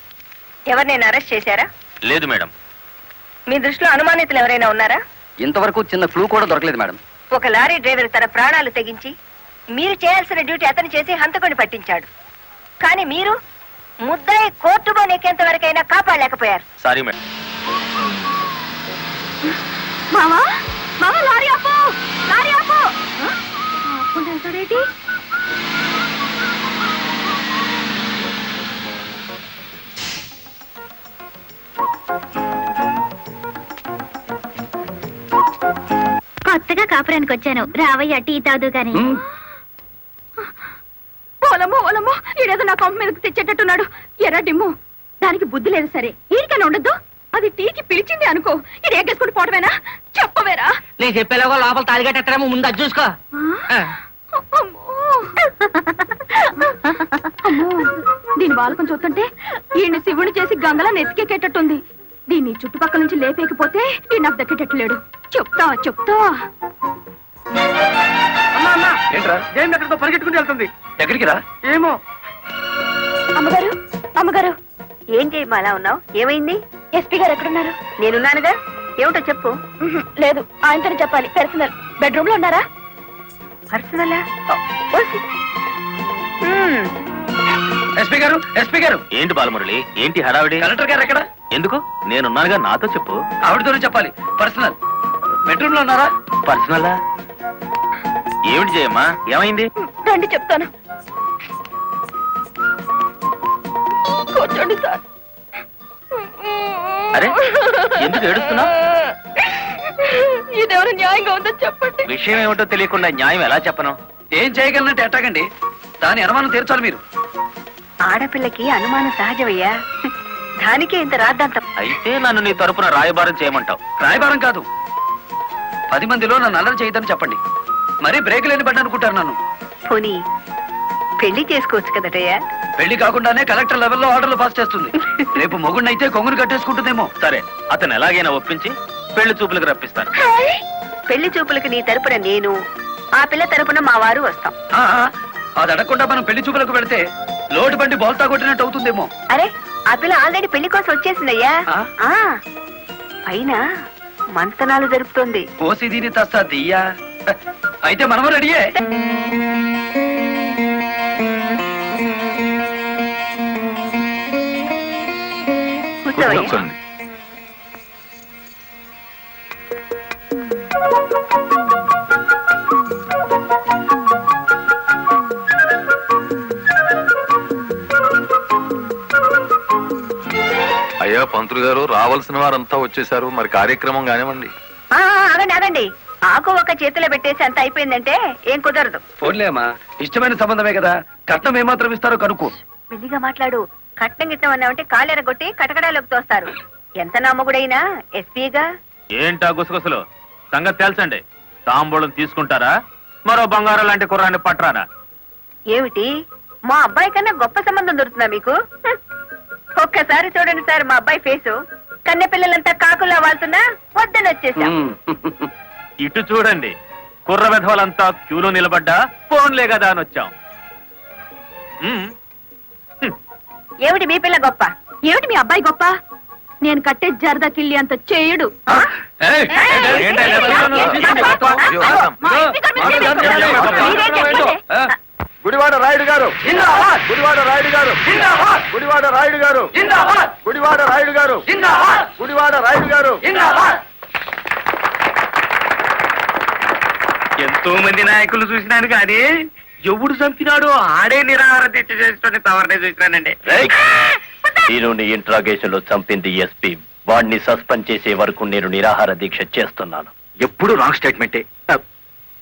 [SPEAKER 4] ఎవరినైనా అరెస్ట్ చేశారా?
[SPEAKER 5] లేదు మేడం.
[SPEAKER 4] మీ దృష్టిలో అనుమానితులు ఎవరైనా ఉన్నారా?
[SPEAKER 1] ఇంతవరకు చిన్న క్లూ కూడా దొరకలేదు మేడం.
[SPEAKER 4] ఒక లారీ డ్రైవర్ తన ప్రాణాలు తెగించి మీరు చేయాల్సిన డ్యూటీ అతను చేసి హంతకుని పట్టించాడు. కానీ మీరు ముద్దాయి కోర్టులో నెక్కేంత వరకైనా కాపాడలేకపోయారు.
[SPEAKER 5] Sorry madam.
[SPEAKER 4] మావా మావా లారీ ఆపు, లారీ ఆపు. ఆపుకుంటూ వెళ్తాడేంటి?
[SPEAKER 8] కొత్తగా కాపురానికి వచ్చాను, రావయ్య టీ తాదు గాని.
[SPEAKER 4] ఓలమ్మో ఓలమ్మో, ఈడేదో నా కొంప మీదకి తెచ్చేటట్టున్నాడు. ఎర్ర డిమ్ము, దానికి బుద్ధి లేదు సరే, ఈడికైనా ఉండద్దు. అది టీకి పిలిచింది అనుకో, ఇది ఎగ్గేసుకుని పోవటమేనా? చెప్పవేరా?
[SPEAKER 6] నేను చెప్పేలాగో లోపల తాలిగట్టేమో ముందు అది చూసుకో.
[SPEAKER 4] అమ్మో. అమ్మో, దీని బాలకం చూస్తుంటే ఈయన శివుని చేసి గంగలా నెత్తికెక్కేటట్టుంది. దీన్ని చుట్టుపక్కల నుంచి లేపేకపోతే ఈ నాకు దక్కేటట్లేడు. చెప్తా చెప్తా.
[SPEAKER 1] ఏంట్రా
[SPEAKER 6] జయం ఎక్కడితో పరిగెట్టుకుని వెళ్తుంది.
[SPEAKER 1] ఎక్కడికి రా?
[SPEAKER 6] ఏమో.
[SPEAKER 4] అమ్మగారు అమ్మగారు, ఏం చేయమ్మా అలా ఉన్నావు? ఏమైంది? ఎస్పీ గారు ఎక్కడున్నారు? నేనున్నానుగా, ఏమిటో చెప్పు. లేదు, ఆయనతోనే చెప్పాలి. పర్సనల్. బెడ్రూమ్ లో ఉన్నారా? పర్సనలా?
[SPEAKER 1] ఎస్పీ గారు, ఎస్పీ గారు.
[SPEAKER 5] ఏంటి బాలమురళి, ఏంటి హడావిడి?
[SPEAKER 1] కలెక్టర్ గారు ఎక్కడ?
[SPEAKER 5] ఎందుకు? నేనున్నానుగా, నాతో చెప్పు.
[SPEAKER 1] ఆవిడతోనే చెప్పాలి. పర్సనల్. బెడ్రూమ్ లో ఉన్నారా?
[SPEAKER 5] పర్సనలా? ఏమిటి జయమ్మా, ఏమైంది?
[SPEAKER 4] రండి చెప్తాను. కూర్చోండి సార్.
[SPEAKER 5] అరే, ఎందుకు ఏడుస్తున్నావ్?
[SPEAKER 4] ఇదేమైనా న్యాయంగా ఉందో చెప్పండి.
[SPEAKER 5] విషయం ఏమిటో తెలియకుండా న్యాయం ఎలా చెప్పను?
[SPEAKER 1] ఏం చేయగలనంటే ఎట్టాగండి? దాని అనుమానం తీర్చాలి మీరు.
[SPEAKER 4] ఆడపిల్లకి అనుమానం సహజమయ్యా, దానికే ఇంత రాద్దాంతం.
[SPEAKER 5] అయితే నన్ను నీ తరపున రాయబారం చేయమంటావు?
[SPEAKER 1] రాయబారం కాదు, 10 మందిలో నన్ను అల్లరి చేయదని చెప్పండి. మరీ బ్రేక్ లేని బండి అనుకుంటారు నన్ను.
[SPEAKER 4] పోనీ పెళ్లి చేసుకోవచ్చు కదటయ్యా.
[SPEAKER 1] పెళ్లి కాకుండానే కలెక్టర్ లెవెల్లో ఆర్డర్లు పాస్ చేస్తుంది. రేపు మొగుడినైతే కొంగుని కట్టేసుకుంటుందేమో.
[SPEAKER 5] సరే, అతను ఎలాగైనా ఒప్పించి పెళ్లి చూపులకు రప్పిస్తాను.
[SPEAKER 4] పెళ్లి చూపులకి నీ తరపున నేను, ఆ పిల్ల తరపున మా వారు వస్తాం.
[SPEAKER 1] ఆ, అది అడగకుండా మనం పెళ్లి చూపులకు వెళితే లోటు బండి బోల్తా కొట్టినట్టు అవుతుందేమో.
[SPEAKER 4] అరే, ఆ పిల్ల ఆల్రెడీ పెళ్లి కోసం వచ్చేసిందయ్యా.
[SPEAKER 1] ఆ?
[SPEAKER 4] పైన మంతనాలు జరుపుతోంది.
[SPEAKER 1] కోసి దీని తస్తా దియ్యా. అయితే మనము రెడీయే.
[SPEAKER 4] కూర్చోవయ్యా.
[SPEAKER 7] అయ్యా పంతులు గారు, రావాల్సిన వారంతా వచ్చేసారు. మరి కార్యక్రమం కానివ్వండి.
[SPEAKER 4] ఆగండి ఆగండి, ఆకు ఒక చేతిలో పెట్టేసి అంత అయిపోయిందంటే ఏం కుదరదు.
[SPEAKER 1] పోన్లేమ్మా, ఇష్టమైన సంబంధమే కదా, కట్నం ఏమాత్రం ఇస్తారో కనుక్కో.
[SPEAKER 4] మెల్లిగా మాట్లాడు. కట్నం గిట్నం అన్నామంటే కాళ్ళెరగొట్టి కటకడాలోకి తోస్తారు. ఎంత నమ్మగుడైనా ఎస్పీగా.
[SPEAKER 5] ఏంటా గుసగుసలు? సంగతి తెలుసండి. తాంబూలం తీసుకుంటారా, మరో బంగారం లాంటి కుర్రాన్ని పట్టరానా?
[SPEAKER 4] ఏమిటి, మా అబ్బాయి కన్నా గొప్ప సంబంధం దొరుకుతుందా మీకు? ఒక్కసారి చూడండి సార్ మా అబ్బాయి ఫేసు. కన్నె పిల్లలంతా కాకులా వాళ్తున్నా వద్దని వచ్చేసాం.
[SPEAKER 5] ఇటు చూడండి, కుర్ర విధవలంతా క్యూలో నిలబడ్డా ఫోన్లే కదా అని వచ్చాం.
[SPEAKER 4] ఏమిటి మీ పిల్ల గొప్ప? ఏమిటి మీ అబ్బాయి గొప్ప? నేను కట్టే జరదా కిల్లి అంత చేయడు.
[SPEAKER 1] ఏయ్,
[SPEAKER 3] గుడివాడ రాయుడు గారు, గుడివాడ రాయుడు గారు, గుడివాడ రాయుడు గారు, గుడివాడ రాయుడు గారు, గుడివాడ రాయుడు గారు.
[SPEAKER 6] ఎంతో మంది నాయకులు చూసినాను కానీ ఎవడు చంపినాడో ఆడే నిరాహార దీక్ష చేసుకుని తవరనే చూసినానండి.
[SPEAKER 2] నేను నీ ఇంట్రాగేషన్ లో చంపింది ఎస్పీ. వాడిని సస్పెండ్ చేసే వరకు నేను నిరాహార దీక్ష చేస్తున్నాను.
[SPEAKER 3] ఎప్పుడు రాంగ్ స్టేట్మెంటే.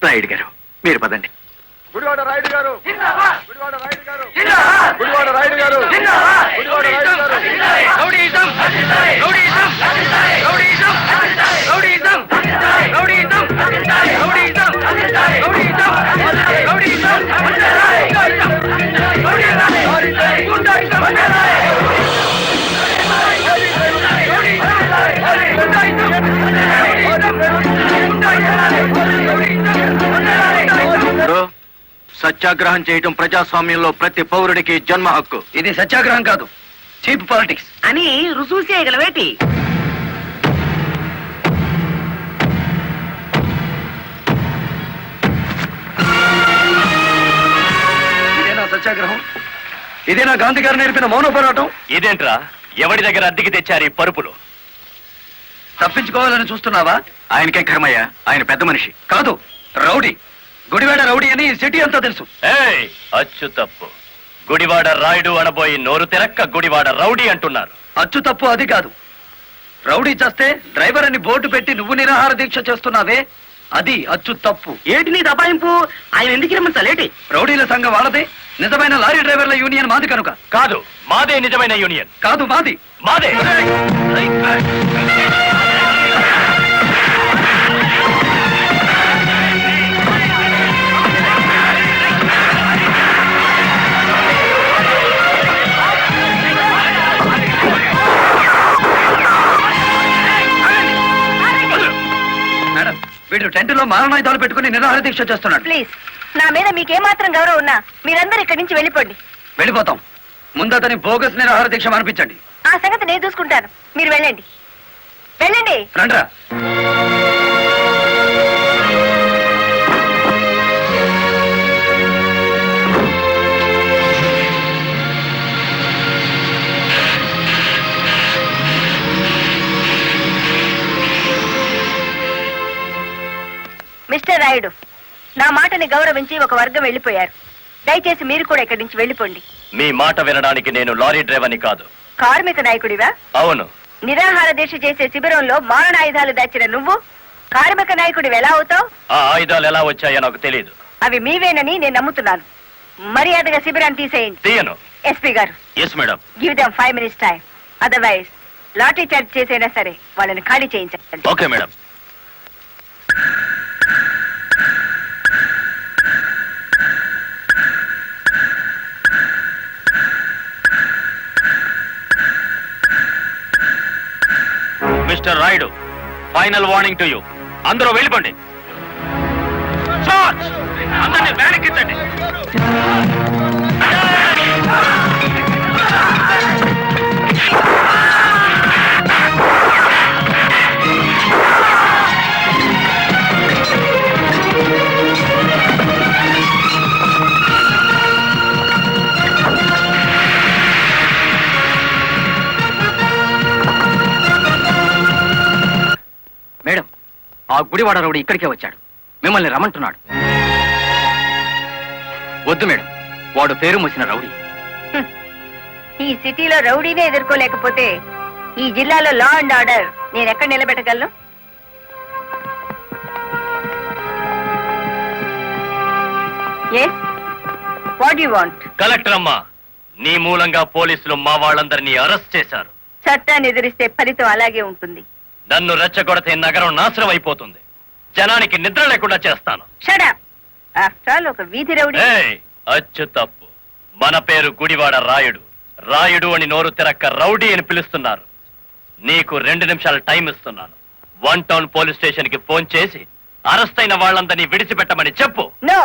[SPEAKER 3] రాయుడు గారు, మీరు పదండి. గుడివాడ రాయుడు గారు, గుడివాడ రాయుడు గారు, గుడివాడ రాయుడు గారు, గుడివాడ రాయుడు గారు.
[SPEAKER 6] Rowdyism, rowdyism, rowdyism, rowdyism, rowdyism, rowdyism, rowdyism, rowdyism,
[SPEAKER 3] సత్యాగ్రహం చేయటం ప్రజాస్వామ్యంలో ప్రతి పౌరుడికి జన్మ హక్కు.
[SPEAKER 1] ఇది సత్యాగ్రహం కాదు, చీప్ పాలిటిక్స్.
[SPEAKER 6] అని రుజువు చేయగలవేటి?
[SPEAKER 1] ఇదేనా సత్యాగ్రహం? ఇదేనా గాంధీ గారు నేర్పిన మౌన పోరాటం?
[SPEAKER 2] ఇదేంట్రా, ఎవడి దగ్గర అద్దెకి తెచ్చారు ఈ పరుపులు?
[SPEAKER 1] తప్పించుకోవాలని చూస్తున్నావా?
[SPEAKER 3] ఆయనకేం కర్మయ్యా, ఆయన పెద్ద మనిషి.
[SPEAKER 1] కాదు, రౌడీ. గుడివాడ రౌడీ అని ఈ సిటీ అంతా తెలుసు.
[SPEAKER 2] ఏయ్, అచ్చు తప్పు. గుడివాడ రాయుడు అనబోయి నోరు తెరక్క గుడివాడ రౌడీ అంటున్నారు.
[SPEAKER 1] అచ్చు తప్పు అది కాదు. రౌడీ చేస్తే డ్రైవర్ అని బోర్డు పెట్టి నువ్వు నిరాహార దీక్ష చేస్తున్నావే, అది అచ్చు తప్పు.
[SPEAKER 6] ఏటి నీ దబాయింపు? ఆయన ఎందుకు రమ్మంతలేటి?
[SPEAKER 1] రౌడీల సంఘం వాళ్ళదే, నిజమైన లారీ డ్రైవర్ల యూనియన్ మాది కనుక.
[SPEAKER 2] కాదు, మాదే నిజమైన యూనియన్.
[SPEAKER 1] కాదు, మాది.
[SPEAKER 2] మాదే.
[SPEAKER 1] మేడం, వీడు టెంట్లో మారణాయుధాలు పెట్టుకుని నిరాహార దీక్ష చేస్తున్నాడు.
[SPEAKER 4] ప్లీజ్, నా మీద మీకేమాత్రం గౌరవం ఉన్నా మీరందరూ ఇక్కడి నుంచి వెళ్ళిపోండి.
[SPEAKER 1] వెళ్ళిపోతాం. ముందతని బోగస్ నిరాహార దీక్ష అనిపించండి.
[SPEAKER 4] ఆ సంగతి నేను చూసుకుంటాను, మీరు వెళ్ళండి. వెళ్ళండి.
[SPEAKER 1] రండ్రా.
[SPEAKER 4] మిస్టర్ రాయుడు, నా మాటని గౌరవించి ఒక వర్గం వెళ్ళిపోయారు. దయచేసి మీరు కూడా ఇక్కడి నుంచి వెళ్ళిపోండి.
[SPEAKER 2] మీ మాట వినడానికి నేను లారీ డ్రైవర్ని కాదు.
[SPEAKER 4] కార్మిక నాయకుడివా?
[SPEAKER 2] అవును.
[SPEAKER 4] నిరాహార దీక్ష చేసే శిబిరంలో మారణాయుధాలు దాచిన నువ్వు కార్మిక నాయకుడివి ఎలా అవుతావు?
[SPEAKER 2] ఆ ఆయుధాలు ఎలా వచ్చాయో నాకు తెలియదు.
[SPEAKER 4] అవి మీవేనని నేను నమ్ముతున్నాను. మర్యాదగా శిబిరాన్ని తీసేయండి.
[SPEAKER 2] తీయను.
[SPEAKER 4] ఎస్పీ గారు,
[SPEAKER 2] yes madam.
[SPEAKER 4] Give them 5 minutes time. Otherwise lathi charge చేసైనా సరే వాళ్ళని ఖాళీ చేయించండి.
[SPEAKER 2] Okay madam. Mister Rayudu, final warning to you. అందరూ వెళ్ళిపోండి. చార్జ్! అందరినీ వెనక్కించండి.
[SPEAKER 3] మేడం, ఆ గుడివాడ రౌడీ ఇక్కడికే వచ్చాడు. మిమ్మల్ని రమ్మంటున్నాడు. వద్దు మేడం, వాడు పేరు మూసిన రౌడీ.
[SPEAKER 4] ఈ సిటీలో రౌడీనే ఎదుర్కోలేకపోతే ఈ జిల్లాలో లా అండ్ ఆర్డర్ నేను ఎక్కడ నిలబెట్టగలను? Yes, what you want?
[SPEAKER 2] Collector అమ్మా, నీ మూలంగా పోలీసులు మా వాళ్ళందరినీ అరెస్ట్ చేశారు.
[SPEAKER 4] చట్టాన్ని ఎదిరిస్తే ఫలితం అలాగే ఉంటుంది.
[SPEAKER 2] నన్ను రెచ్చగొడితే నగరం నాశనం అయిపోతుంది. జనానికి నిద్ర లేకుండా చేస్తాను.
[SPEAKER 4] Shut up. ఆఫ్టర్ ఆల్ ఒక వీధి రౌడీ.
[SPEAKER 2] ఏయ్, అచ్చు తప్పు. మన పేరు గుడివాడ రాయుడు. రాయుడు అని నోరు తెరక్క రౌడీ అని పిలుస్తున్నారు. నీకు 2 నిమిషాలు టైం ఇస్తున్నాను. 1 టౌన్ పోలీస్ స్టేషన్ కి ఫోన్ చేసి అరెస్ట్ అయిన వాళ్ళందరినీ విడిచిపెట్టమని చెప్పు.
[SPEAKER 4] నో,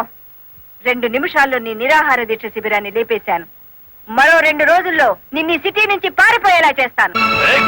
[SPEAKER 4] 2 నిమిషాల్లో నీ నిరాహార దీక్ష శిబిరాన్ని లేపేశాను. మరో 2 రోజుల్లో నిన్ను ఈ సిటీ నుంచి పారిపోయేలా చేస్తాను.
[SPEAKER 2] ఏయ్!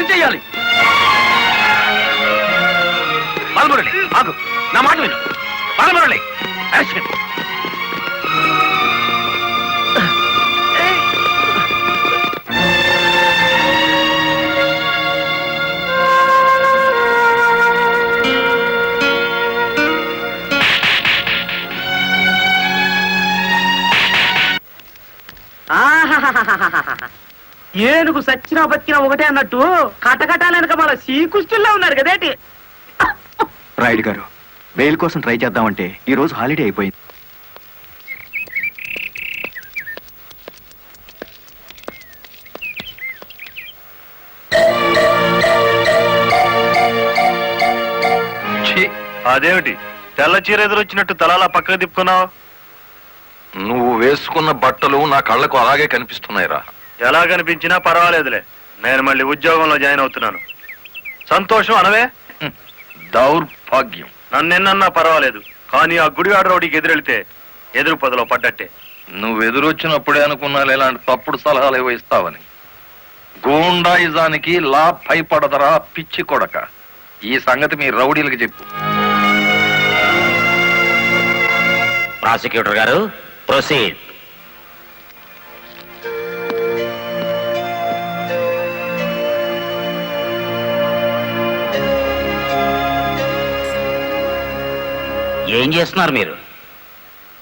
[SPEAKER 1] ఉరి చేయాలి.
[SPEAKER 5] బాలమురళి ఆగు, నా మాట విను. బాలమురళి అరెస్ట్ చేయండి.
[SPEAKER 6] ఏనుగు సచ్చినా బతికినా ఒకటే అన్నట్టు కటకటాలనక మన శ్రీకృష్ణుల్లో ఉన్నారు కదేటి.
[SPEAKER 3] రాయుడు గారు, బెయిల్ కోసం ట్రై చేద్దామంటే ఈ రోజు హాలిడే అయిపోయింది.
[SPEAKER 2] అదేమిటి తెల్ల చీర ఎదురొచ్చినట్టు తలాలా పక్కకు తిప్పుకున్నావు?
[SPEAKER 7] నువ్వు వేసుకున్న బట్టలు నా కళ్ళకు అలాగే కనిపిస్తున్నాయిరా.
[SPEAKER 2] ఎలా కనిపించినా పర్వాలేదులే, నేను మళ్ళీ ఉద్యోగంలో జాయిన్ అవుతున్నాను. సంతోషం అనవే.
[SPEAKER 7] దౌర్భాగ్యం.
[SPEAKER 2] నన్నెన్నన్నా పర్వాలేదు, కానీ ఆ గుడివాడ రౌడీకి ఎదురెళ్తే ఎదురు పొదలో పడ్డట్టే.
[SPEAKER 7] నువ్వు ఎదురొచ్చినప్పుడే అనుకున్నా ఇలాంటి తప్పుడు సలహాలు ఏవో ఇస్తావని. గూండాయిజానికి లా భయపడదరా పిచ్చి కొడక. ఈ సంగతి మీ రౌడీలకు చెప్పు.
[SPEAKER 5] ప్రాసిక్యూటర్ గారు, ప్రొసీడ్. ఏం చేస్తున్నారు మీరు?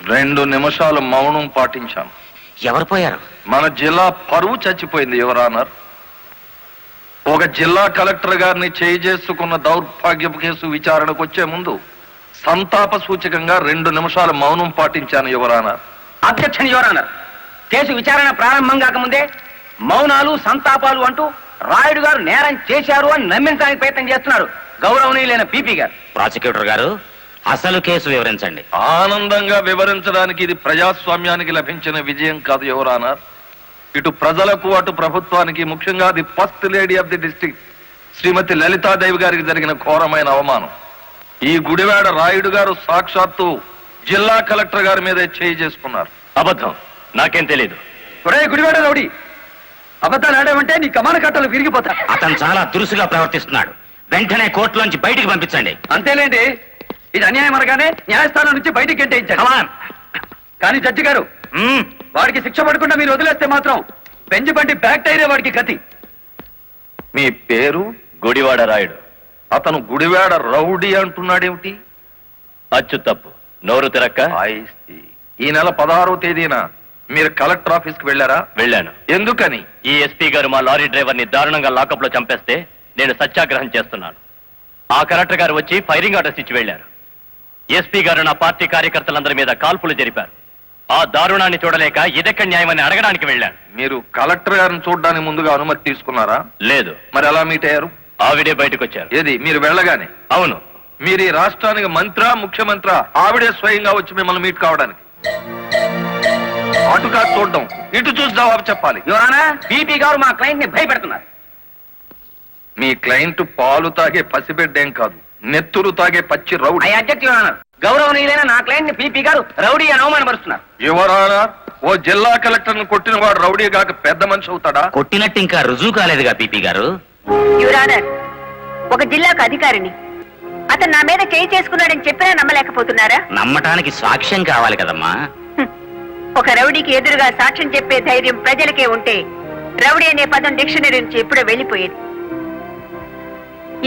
[SPEAKER 7] 2 నిమిషాలు మౌనం పాటించాను.
[SPEAKER 5] ఎవరు పోయారు?
[SPEAKER 7] మన జిల్లా పరువు చచ్చిపోయింది యువరానర్. ఒక జిల్లా కలెక్టర్ గారిని చేసుకున్న దౌర్భాగ్యపు కేసు విచారణకు వచ్చే ముందు సంతాప సూచకంగా 2 నిమిషాలు మౌనం పాటించాను your honour.
[SPEAKER 6] Objection your honour. Case విచారణ ప్రారంభం కాకముందే మౌనాలు సంతాపాలు అంటూ రాయుడు గారు నేరం చేశారు అని నమ్మించడానికి ప్రయత్నం చేస్తున్నారు గౌరవనీయులైన పీపీ గారు.
[SPEAKER 5] ప్రాసిక్యూటర్ గారు, అసలు కేసు వివరించండి.
[SPEAKER 7] ఆనందంగా వివరించడానికి ఇది ప్రజాస్వామ్యానికి లభించిన విజయం కాదు యువరానర్. ఇటు ప్రజలకు అటు ప్రభుత్వానికి, ముఖ్యంగా the first lady of the district Shrimati Lalitadevi గారికి జరిగిన ఘోరమైన అవమానం. ఈ గుడివాడ రాయుడు గారు సాక్షాత్తు జిల్లా కలెక్టర్ గారి మీదే చేసుకున్నారు.
[SPEAKER 2] అబద్ధం, నాకేం తెలీదు.
[SPEAKER 1] ఒరే గుడివాడ రౌడీ, అబద్ధాలు ఆడామంటే నీ కమాన కట్టలు విరిగిపోతా.
[SPEAKER 5] అతను చాలా దురుసుగా ప్రవర్తిస్తున్నాడు. వెంటనే కోర్టులోంచి బయటికి పంపించండి.
[SPEAKER 1] అంతేలేండి, ఇది అన్యాయం అనగానే న్యాయస్థానం నుంచి బయటికి గెంటేయించాడు. కానీ జడ్జి గారు, వాడికి శిక్ష పడకుండా మీరు వదిలేస్తే మాత్రం బెంచ్ బండి బ్యాక్ టైరే వాడికి గతి.
[SPEAKER 7] మీ పేరు?
[SPEAKER 2] గుడివాడ రాయుడు.
[SPEAKER 7] అతను గుడివాడ రౌడీ అంటున్నాడేమిటి?
[SPEAKER 2] అచ్చు తప్పు, నోరు తిరక్క.
[SPEAKER 7] ఈ నెల 16వ తేదీన మీరు కలెక్టర్ ఆఫీస్ కి వెళ్ళారా?
[SPEAKER 2] వెళ్ళాను.
[SPEAKER 7] ఎందుకని?
[SPEAKER 2] ఈ ఎస్పీ గారు మా లారీ డ్రైవర్ ని దారుణంగా లాకప్ లో చంపేస్తే నేను సత్యాగ్రహం చేస్తున్నాను. ఆ కలెక్టర్ గారు వచ్చి ఫైరింగ్ ఆర్డర్స్ ఇచ్చి వెళ్లారు. ఎస్పీ గారు నా పార్టీ కార్యకర్తలందరి మీద కాల్పులు జరిపారు. ఆ దారుణాన్ని చూడలేక ఇదెక్కడ న్యాయమని అడగడానికి వెళ్ళాను.
[SPEAKER 7] మీరు కలెక్టర్ గారిని చూడడానికి ముందుగా అనుమతి తీసుకున్నారా?
[SPEAKER 2] లేదు.
[SPEAKER 7] మరి ఎలా మీట్ అయ్యారు?
[SPEAKER 2] ఆవిడే బయటకు వచ్చారు.
[SPEAKER 7] ఏది, మీరు వెళ్ళగానే?
[SPEAKER 2] అవును.
[SPEAKER 7] మీరు ఈ రాష్ట్రానికి మంత్రా, ముఖ్యమంత్రి? ఆవిడే స్వయంగా వచ్చి మిమ్మల్ని మీట్ కావడానికి? అటు కాదు చూడడం, ఇటు చూసి జవాబు చెప్పాలి.
[SPEAKER 6] యువరానా, పీపీ గారు మా క్లయింట్ ని భయపెడుతున్నారు.
[SPEAKER 7] మీ క్లయింట్ పాలు తాగే పసిబిడ్డేం కాదు, నెత్తురు తాగే పచ్చి rowdy.
[SPEAKER 6] I object your honour. గౌరవనీయులైన నా క్లయింట్ ని పీపీ గారు రౌడీ అని అవమానపరుస్తున్నారు.
[SPEAKER 7] యువరానా, ఓ జిల్లా కలెక్టర్ ను కొట్టిన వాడు రౌడీ కాక పెద్ద మనిషి అవుతాడా?
[SPEAKER 5] కొట్టినట్టు ఇంకా రుజువు కాలేదుగా పీపీ గారు.
[SPEAKER 4] యువర్ ఆనర్, ఒక జిల్లాకు అధికారిని అతను నా మీద చేయి చేసుకున్నాడని చెప్పినా నమ్మలేకపోతున్నారా?
[SPEAKER 5] నమ్మటానికి సాక్ష్యం కావాలి కదమ్మా.
[SPEAKER 4] ఒక రౌడీకి ఎదురుగా సాక్ష్యం చెప్పే ధైర్యం ప్రజలకే ఉంటే రౌడీ అనే పదం డిక్షనరీ నుంచి ఎప్పుడో వెళ్ళిపోయేది.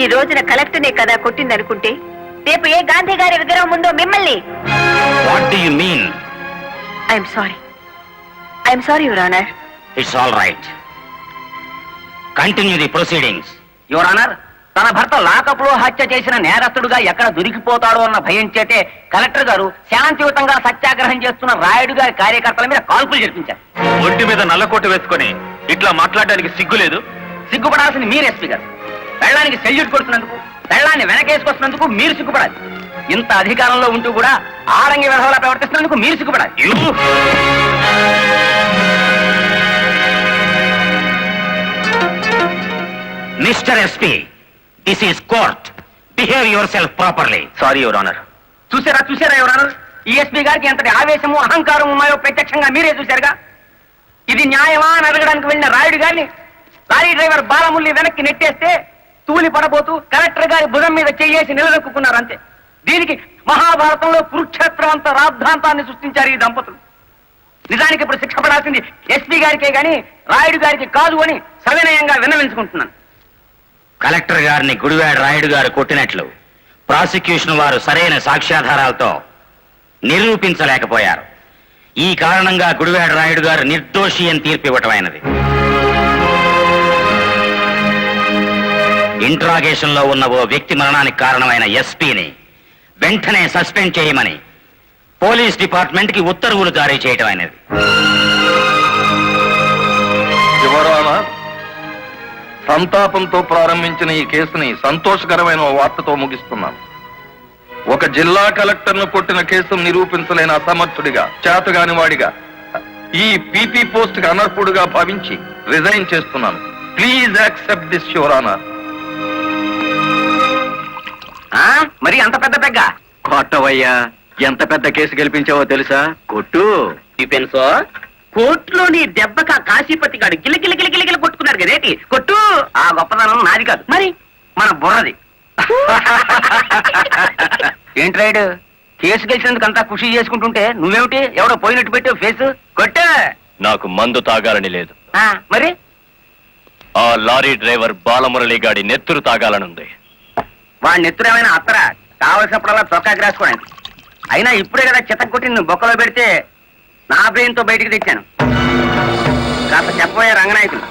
[SPEAKER 4] ఈ రోజున కలెక్టర్నే కదా కొట్టిందనుకుంటే రేపు ఏ గాంధీ గారి విగ్రహం ముందో మిమ్మల్ని.
[SPEAKER 5] What do you mean?
[SPEAKER 4] I'm sorry your honour.
[SPEAKER 5] It's all right. Continue the proceedings.
[SPEAKER 6] Your honour, తన భర్త లాకప్ లో హత్య చేసిన నేరస్తుడుగా ఎక్కడ దొరికిపోతాడో అన్న భయం చేతే కలెక్టర్ గారు శాంతియుతంగా సత్యాగ్రహం చేస్తున్న రాయుడు గారి కార్యకర్తల మీద కాల్పులు జరిపించారు.
[SPEAKER 2] ఒంటి మీద నల్లకోట వేసుకొని ఇట్లా మాట్లాడడానికి సిగ్గు లేదు?
[SPEAKER 6] సిగ్గుపడాల్సింది మీరు ఎస్పీ గారు. పెళ్ళానికి సెల్యూట్ కొడుతున్నందుకు, పెళ్ళాన్ని వెనకేసుకొస్తున్నందుకు మీరు సిగ్గుపడాలి. ఇంత అధికారంలో ఉంటూ కూడా ఆడంగి విధవలా ప్రవర్తిస్తున్నందుకు మీరు సిగ్గుపడాలి.
[SPEAKER 5] Mister SP, this is court. Behave yourself properly.
[SPEAKER 2] Sorry your honour.
[SPEAKER 6] చూసారా యువర్ ఆనర్, ఈ ఎస్పీ గారికి ఎంతటి ఆవేశము, అహంకారం ఉన్నాయో ప్రత్యక్షంగా మీరే చూశారుగా. ఇది న్యాయమా అని అడగడానికి వెళ్ళిన రాయుడు గారిని లారీ డ్రైవర్ బాలముల్లి వెనక్కి నెట్టేస్తే తూలి పడబోతూ కలెక్టర్ గారి భుజం మీద చెయ్యేసి నిలదొక్కున్నారు అంతే. దీనికి మహాభారతంలో కురుక్షేత్రం అంత రాద్ధాంతాన్ని సృష్టించారు ఈ దంపతులు. నిజానికి ఇప్పుడు శిక్ష పడాల్సింది ఎస్పీ గారికే గాని రాయుడు గారికి కాదు అని సవినయంగా విన్నవించుకుంటున్నాను.
[SPEAKER 9] కలెక్టర్ గారిని గుడివాడ రాయుడు గారు కొట్టినట్లు ప్రాసిక్యూషన్ వారు సరైన సాక్ష్యాధారాలతో నిరూపించలేకపోయారు. ఈ కారణంగా గుడివాడ రాయుడు గారు నిర్దోషి అని తీర్పు ఇవ్వటమైనది. ఇంట్రాగేషన్ లో ఉన్న ఓ వ్యక్తి మరణానికి కారణమైన ఎస్పీని వెంటనే సస్పెండ్ చేయమని పోలీస్ డిపార్ట్మెంట్ కి ఉత్తర్వులు జారీ చేయటం అయినది.
[SPEAKER 7] యువరానా, సంతాపంతో ప్రారంభించిన ఈ కేసుని సంతోషకరమైన ఓ వార్తతో ముగిస్తున్నాను. ఒక జిల్లా కలెక్టర్ను కొట్టిన కేసును నిరూపించలేని అసమర్థుడిగా, చేతగాని వాడిగా, ఈ పీపీ పోస్ట్ కి అనర్హుడుగా భావించి రిజైన్ చేస్తున్నాను. Please accept this your honour.
[SPEAKER 6] మరి అంత పెద్ద పెగ్గ
[SPEAKER 3] కొట్టవయ్యా, ఎంత పెద్ద కేసు గెలిపించావో తెలుసా? కొట్టు.
[SPEAKER 6] డిఫెన్సో కోర్టులో నీ దెబ్బక కాశీపతి గాడు గిలగిల కొట్టుకున్నారు కదేటి. కొట్టు. ఆ గొప్పదనం నాది కాదు, మరి మన బుర్రది. ఏంటి రైడు, కేసు గెలిచినందుకు అంతా ఖుషి చేసుకుంటుంటే నువ్వేమిటి ఎవడో పోయినట్టు పెట్టావు ఫేసు? కొట్టు.
[SPEAKER 2] నాకు మందు తాగాలని లేదు.
[SPEAKER 6] మరి
[SPEAKER 2] ఆ లారీ డ్రైవర్ బాలమురళి గాడి నెత్తురు తాగాలనుంది.
[SPEAKER 6] వాడిని ఎత్తురేమైనా అత్తరా, కావలసినప్పుడల్లా చొక్కాకి రాసుకోవడానికి. అయినా ఇప్పుడే కదా చితక్ కొట్టి నువ్వు బొక్కలో పెడితే నా బ్రెయిన్ తో బయటికి తెచ్చాను. కాస్త చెప్పబోయే రంగనాయకులు.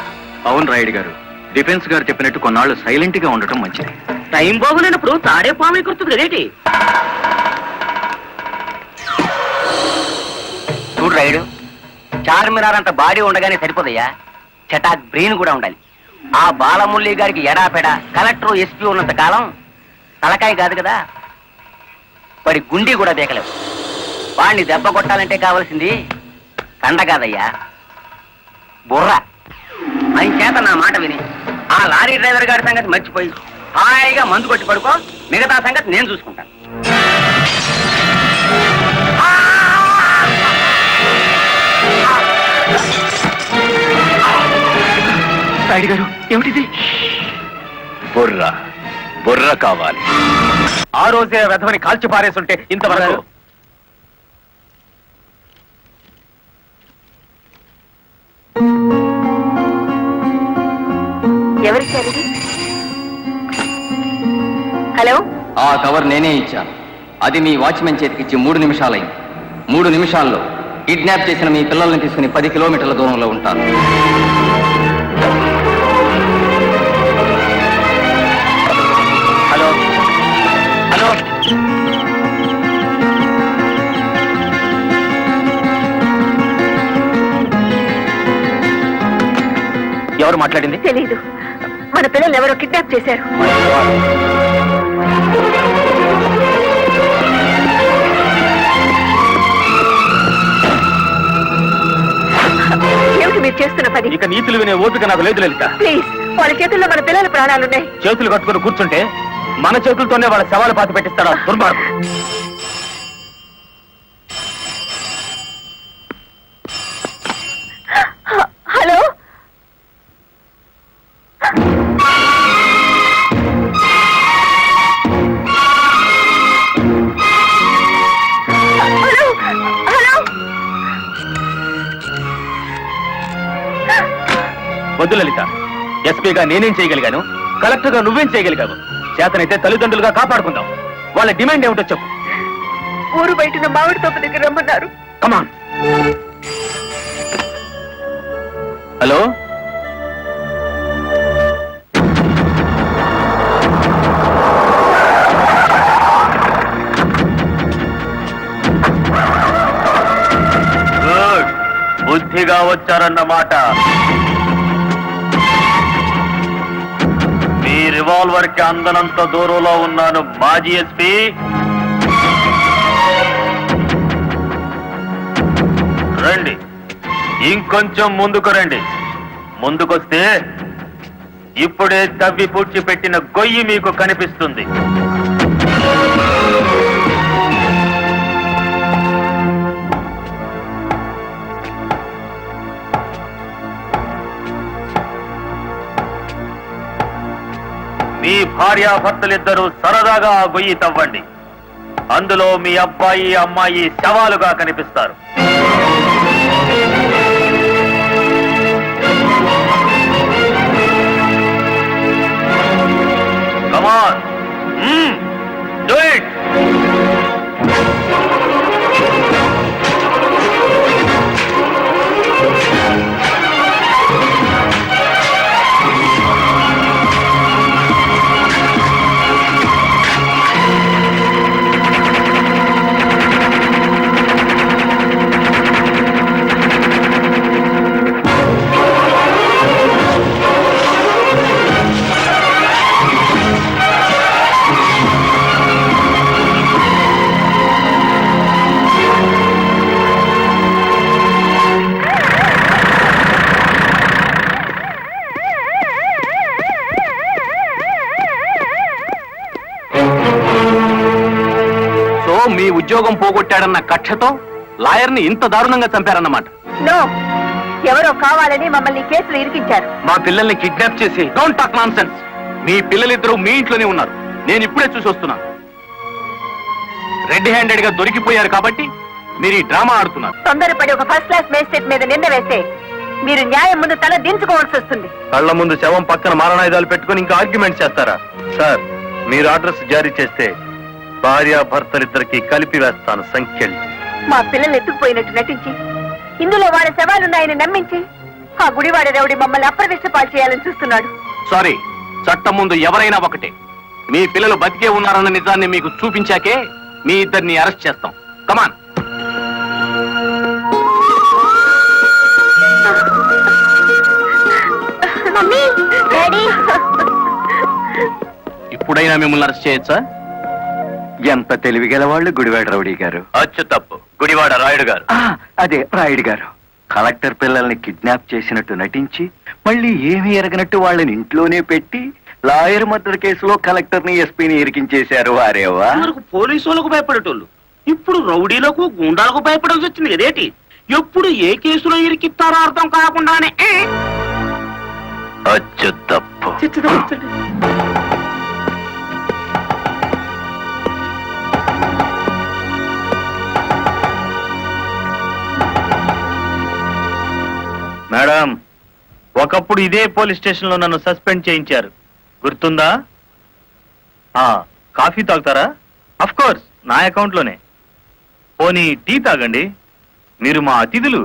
[SPEAKER 3] అవును రాయుడు గారు, డిఫెన్స్ గారు చెప్పినట్టు కొన్నాళ్ళు సైలెంట్ గా ఉండటం మంచిది.
[SPEAKER 6] టైం బాగులేనప్పుడు తాడే పాము కుర్తుంది కదేటి. చూడు రైడు, చార్మినార్ అంత బాడీ ఉండగానే సరిపోదయ్యా, చటాక్ బ్రెయిన్ కూడా ఉండాలి. ఆ బాలమురళి గారికి ఎడాపెడ కలెక్టర్ ఎస్పీ ఉన్నంత కాలం తలకాయ కాదు కదా, వాడి గుండీ కూడా దేకలేవు. వాడిని దెబ్బ కొట్టాలంటే కావాల్సింది కండ కాదయ్యా, బుర్ర. అని చేత నా మాట విని ఆ లారీ డ్రైవర్ గారి సంగతి మర్చిపోయి హాయిగా మందు కొట్టి పడుకో, మిగతా సంగతి నేను చూసుకుంటాను.
[SPEAKER 3] రాయుడు గారు, ఏమిటిది?
[SPEAKER 2] బుర్ర బుర్ర కావాలి.
[SPEAKER 5] ఆ రోజే రథమని కాల్చి పారేస్తుంటే ఇంతవరకు
[SPEAKER 4] ఎవరిచ్చారు ఇది? హలో,
[SPEAKER 1] ఆ కవర్ నేనే ఇచ్చాను. అది మీ వాచ్మెన్ చేతికిచ్చి 3 నిమిషాలైంది. 3 నిమిషాల్లో కిడ్నాప్ చేసిన మీ పిల్లల్ని తీసుకుని 10 కిలోమీటర్ల దూరంలో ఉంటాను.
[SPEAKER 5] హలో హలో ఎవరు మాట్లాడింది?
[SPEAKER 4] తెలీదు. మన పిల్లలు ఎవరో కిడ్నాప్ చేశారు. ఏమిటి మీరు చేస్తున్న పని?
[SPEAKER 5] ఇక నీతులు వినే ఓపిక నాకు లేదు లలిత.
[SPEAKER 4] ప్లీజ్, వాళ్ళ చేతుల్లో మన పిల్లల ప్రాణాలున్నాయి.
[SPEAKER 5] చేతులు కట్టుకుని కూర్చుంటే మన చేతులతోనే వాళ్ళ శవాలు పాతి పెట్టిస్తాడా దుర్మార్గం.
[SPEAKER 4] Hello, hello, hello.
[SPEAKER 5] వద్దు లలిత, ఎస్పీగా నేనేం చేయగలిగాను, కలెక్టర్గా నువ్వేం చేయగలిగావు? చేతనైతే తల్లిదండ్రులుగా కాపాడుకుందాం. వాళ్ళ డిమాండ్ ఏమిటో చెప్పు.
[SPEAKER 4] ఊరు బయటన మామిడి తోపు దగ్గర రమ్మన్నారు.
[SPEAKER 5] కమాన్. హలో, బుద్ధిగా వచ్చారన్నమాట. మీ రివాల్వర్ కి అందనంత దూరంలో ఉన్నాను మాజీ ఎస్పీ. రండి, ఇంకొంచెం ముందుకు రండి. ముందుకొస్తే ఇప్పుడే తవ్వి పూడ్చిపెట్టిన గొయ్యి మీకు కనిపిస్తుంది.
[SPEAKER 2] మీ భార్యాభర్తలిద్దరూ సరదాగా ఆ గొయ్యి తవ్వండి. అందులో మీ అబ్బాయి అమ్మాయి శవాలుగా కనిపిస్తారు. Come on. Do it. మీ ఉద్యోగం పోగొట్టాడన్న కక్షతో లాయర్ని ఇంత దారుణంగా చంపారన్నమాట.
[SPEAKER 4] నో, ఎవరో కావాలని మమ్మల్ని కేసులు ఇరికించారు.
[SPEAKER 2] మా పిల్లల్ని కిడ్నాప్ చేసి డోంట్ టాక్ నాన్సెన్స్. మీ పిల్లలిద్దరూ మీ ఇంట్లోనే ఉన్నారు. నేను ఇప్పుడే చూసి వస్తున్నాను. రెడ్ హ్యాండెడ్ గా దొరికిపోయారు కాబట్టి మీరు ఈ డ్రామా ఆడుతున్నారు.
[SPEAKER 4] తొందరపడి ఒక ఫస్ట్ క్లాస్ మేజిస్ట్రేట్ మీద నింద వేస్తే మీరు న్యాయం ముందు తల దించుకోవాల్సి వస్తుంది.
[SPEAKER 2] కళ్ళ ముందు శవం పక్కన మారణాయుధాలు పెట్టుకుని ఇంకా ఆర్గ్యుమెంట్ చేస్తారా? సార్, మీరు అడ్రస్ జారీ చేస్తే భార్యాభర్తలిద్దరికి కలిపి వేస్తాను సంఖ్యలు.
[SPEAKER 4] మా పిల్లలు ఎత్తుకుపోయినట్టు నటించి ఇందులో వాళ్ళ శవాలున్నాయని నమ్మించి ఆ గుడివాడ రౌడీ మమ్మల్ని అప్రదిష్ట పాలు చేయాలని చూస్తున్నాడు.
[SPEAKER 2] సారీ, చట్టం ముందు ఎవరైనా ఒకటే. మీ పిల్లలు బతికే ఉన్నారన్న నిజాన్ని మీకు చూపించాకే మీ ఇద్దరిని అరెస్ట్ చేస్తాం. కమాన్.
[SPEAKER 4] మమ్మీ, డాడీ,
[SPEAKER 2] ఇప్పుడైనా మిమ్మల్ని అరెస్ట్ చేయొచ్చా?
[SPEAKER 3] ఎంత తెలివిగల వాళ్ళు గుడివాడ రౌడీ గారు.
[SPEAKER 2] అచ్చు తప్పు, గుడివాడ రాయుడు గారు.
[SPEAKER 3] అదే రాయుడు గారు. కలెక్టర్ పిల్లల్ని కిడ్నాప్ చేసినట్టు నటించి మళ్ళీ ఏమీ ఎరగనట్టు వాళ్ళని ఇంట్లోనే పెట్టి లాయర్ మర్డర్ కేసులో కలెక్టర్ని ఎస్పీని ఇరికించేశారు. వారేవా
[SPEAKER 10] పోలీసు వాళ్ళకు భయపడేటోళ్ళు ఇప్పుడు రౌడీలకు గుండాలకు భయపడాల్సి వచ్చింది కదేటి. ఎప్పుడు ఏ కేసులో ఇరికిస్తారో అర్థం కాకుండానే
[SPEAKER 2] అచ్చు తప్పు. మేడం, ఒకప్పుడు ఇదే పోలీస్ స్టేషన్ లో నన్ను సస్పెండ్ చేయించారు, గుర్తుందా? కాఫీ తాగుతారా? అఫ్ కోర్స్, నా అకౌంట్ లోనే. పోనీ టీ తాగండి, మీరు మా అతిథులు.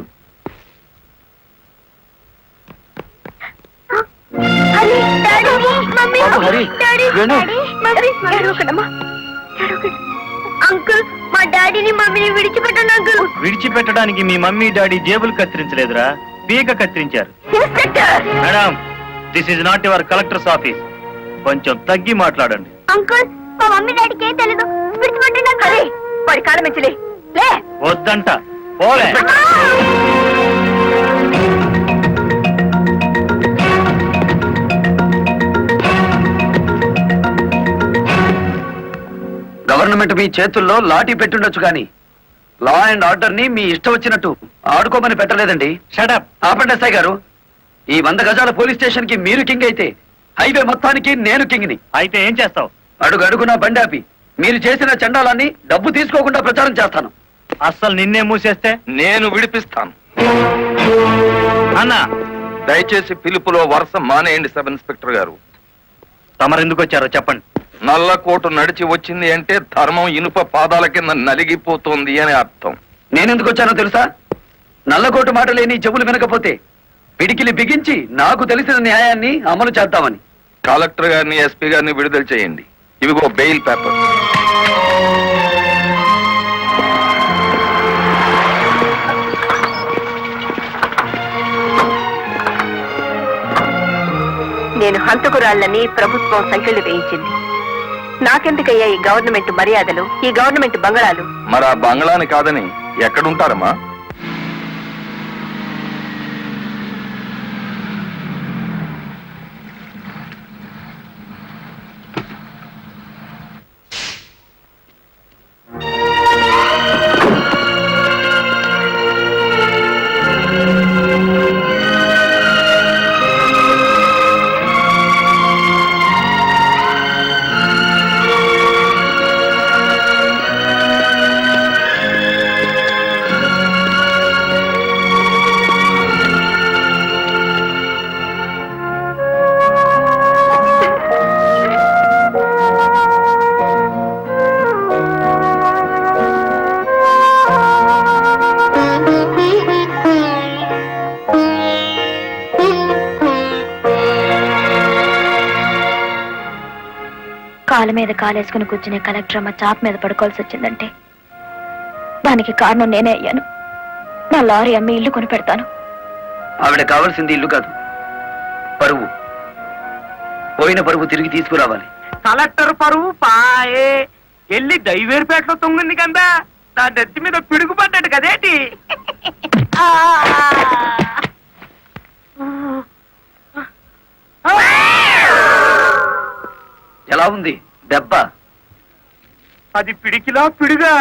[SPEAKER 4] అంకుల్, మా డాడీని మమ్మీని విడిచిపెట్టండి అంకుల్.
[SPEAKER 2] విడిచిపెట్టడానికి మీ మమ్మీ డాడీ జేబులు కత్తిరించలేదురా, పీక కత్తిరించారు. Madam, this is not your collector's office. కొంచెం తగ్గి మాట్లాడండి.
[SPEAKER 4] అంకుల్, మా మమ్మీ డాడీకి ఏం తెలీదు, విడిచిపెట్టండి అంకుల్. వాడి కాళ్ళ మెచ్చలే లే.
[SPEAKER 2] వద్దంట, పోలే.
[SPEAKER 1] గవర్నమెంట్ మీ చేతుల్లో లాఠీ పెట్టుండొచ్చు కానీ లా అండ్ ఆర్డర్ ని మీ ఇష్టం వచ్చినట్టు ఆడుకోమని పెట్టలేదండి.
[SPEAKER 2] షటప్.
[SPEAKER 1] ఆపండి ఎస్ఐ గారు. ఈ 100 గజాల పోలీస్ స్టేషన్ కి మీరు కింగ్ అయితే హైవే మొత్తానికి నేను కింగ్ ని.
[SPEAKER 2] అయితే ఏం చేస్తావు?
[SPEAKER 1] అడుగు అడుగునా బండి ఆపి మీరు చేసిన చండాలాన్ని డబ్బు తీసుకోకుండా ప్రచారం చేస్తాను.
[SPEAKER 2] అస్సలు నిన్నే మూసేస్తే
[SPEAKER 7] నేను విడిపిస్తాను.
[SPEAKER 2] అన్నా,
[SPEAKER 7] దయచేసి పిలుపులో వరుస మానేయండి సబ్ ఇన్స్పెక్టర్ గారు.
[SPEAKER 2] తమరెందుకు వచ్చారో చెప్పండి.
[SPEAKER 7] నల్లకోటు నడిచి వచ్చింది అంటే ధర్మం ఇనుప పాదాల కింద నలిగిపోతుంది అని అర్థం.
[SPEAKER 1] నేనెందుకు వచ్చానో తెలుసా? నల్లకోటు మాట లేని చెవులు వినకపోతే పిడికిలి బిగించి నాకు తెలిసిన న్యాయాన్ని అమలు చేద్దామని.
[SPEAKER 7] కలెక్టర్ గారిని, ఎస్పీ గారిని విడుదల చేయండి. ఇవిగో బెయిల్ పేపర్.
[SPEAKER 4] నేను హంతకురాళ్ళని ప్రభుత్వం సంఖ్యలు వేయించింది. నాకెందుకయ్యా ఈ గవర్నమెంట్ మర్యాదలు, ఈ గవర్నమెంట్ బంగళాలు?
[SPEAKER 7] మరి ఆ బంగ్లాని కాదని ఎక్కడుంటారమ్మా?
[SPEAKER 4] కాలు మీద కాలేసుకుని కూర్చునే కలెక్టర్ అమ్మ చాప్ మీద పడుకోవాల్సి వచ్చిందంటే దానికి కారణం నేనే అయ్యాను. నా లారీ అమ్మి ఇల్లు కొని పెడతాను.
[SPEAKER 1] ఆవిడ కావాల్సింది ఇల్లు కాదు, పరువు. పోయిన పరువు తిరిగి తీసుకురావాలి.
[SPEAKER 10] కలెక్టర్ పరువు పాయే ఎల్లి దైవేరుపేటలో తొంగింది కదా, నా నెత్తి మీద పిడుగు పడ్డాడు కదేటి.
[SPEAKER 1] ఎలా ఉంది దెబ్బ?
[SPEAKER 10] అది పిడికిలా పిడుగా.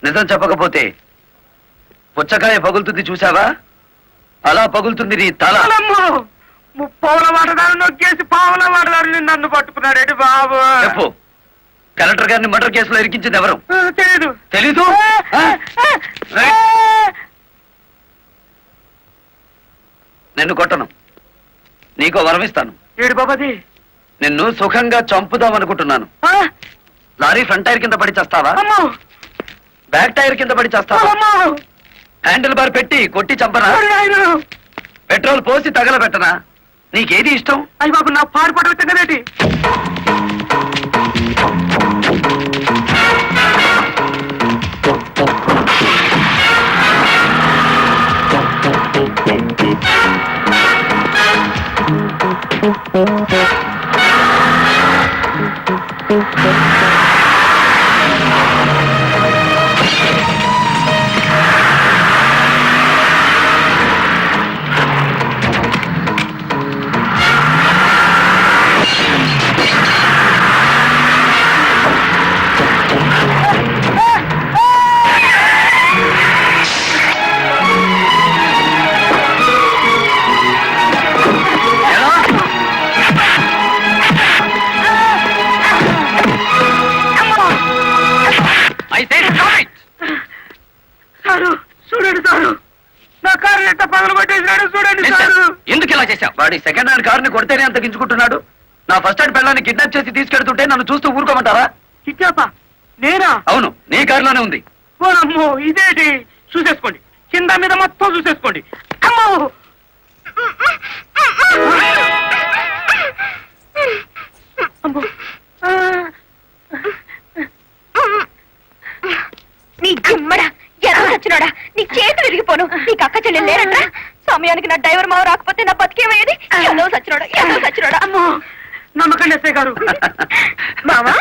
[SPEAKER 1] నిజం చెప్పకపోతే పుచ్చకాయ పగులుతుంది చూసావా, అలా పగులుతుంది నీ తల.
[SPEAKER 10] ముప్పావుల వాటదారు నొక్కేసి పావుల వాటదారు నన్ను పట్టుకున్నాడేటి బాబు.
[SPEAKER 1] చెప్పు, కలెక్టర్ గారిని మర్డర్ కేసులో ఇరికించింది ఎవరు?
[SPEAKER 10] తెలీదు.
[SPEAKER 1] తెలీదు? ఆ? నిన్ను కొట్టను, నీకో వరమిస్తాను.
[SPEAKER 10] ఏడు బాబాది.
[SPEAKER 1] నిన్ను సుఖంగా చంపుదాం అనుకుంటున్నాను. లారీ ఫ్రంట్ టైర్ కింద పడి చేస్తావా, బ్యాక్ టైర్ కింద పడి చేస్తావా, హ్యాండిల్ బార్ పెట్టి కొట్టి చంపనా, పెట్రోల్ పోసి తగలబెట్టనా? నీకేది ఇష్టం?
[SPEAKER 10] అయ్యి బాబు నా పారిపడి వచ్చిందేటి. సారు చూడండి సారు, నా కారు ఎంత పగలు పట్టేసినాడు చూడండి సారు.
[SPEAKER 1] ఎందుకు ఇలా చేశావు? వాడి సెకండ్ హ్యాండ్ కారుని కొడితేనే అంత గించుకుంటున్నాడు. నా ఫస్ట్ హ్యాండ్ పెళ్ళాన్ని కిడ్నాప్ చేసి తీసుకెళ్తుంటే నన్ను చూస్తూ ఊరుకోమంటారా?
[SPEAKER 10] కిట్టాపా నేనా?
[SPEAKER 1] అవును, నీ కారులోనే ఉంది.
[SPEAKER 10] ఓనమ్మో ఇదేటి, చూసేసుకోండి, కింద మీద మొత్తం చూసేసుకోండి. అమ్మో అమ్మో.
[SPEAKER 4] నీ గుమ్మడా ఎలా వచ్చినాడా, నీ చేతులు విరిగిపోను. నీకు అక్క చెల్లెలు లేరట్రా? సమయానికి నా డ్రైవర్ మావ రాకపోతే నా బతికేమయ్యేది. ఎలా సచ్చినాడా, ఎలా సచ్చినాడా.
[SPEAKER 10] అమ్మో నమ్మకండి ఎస్ఐ గారు.
[SPEAKER 4] మావా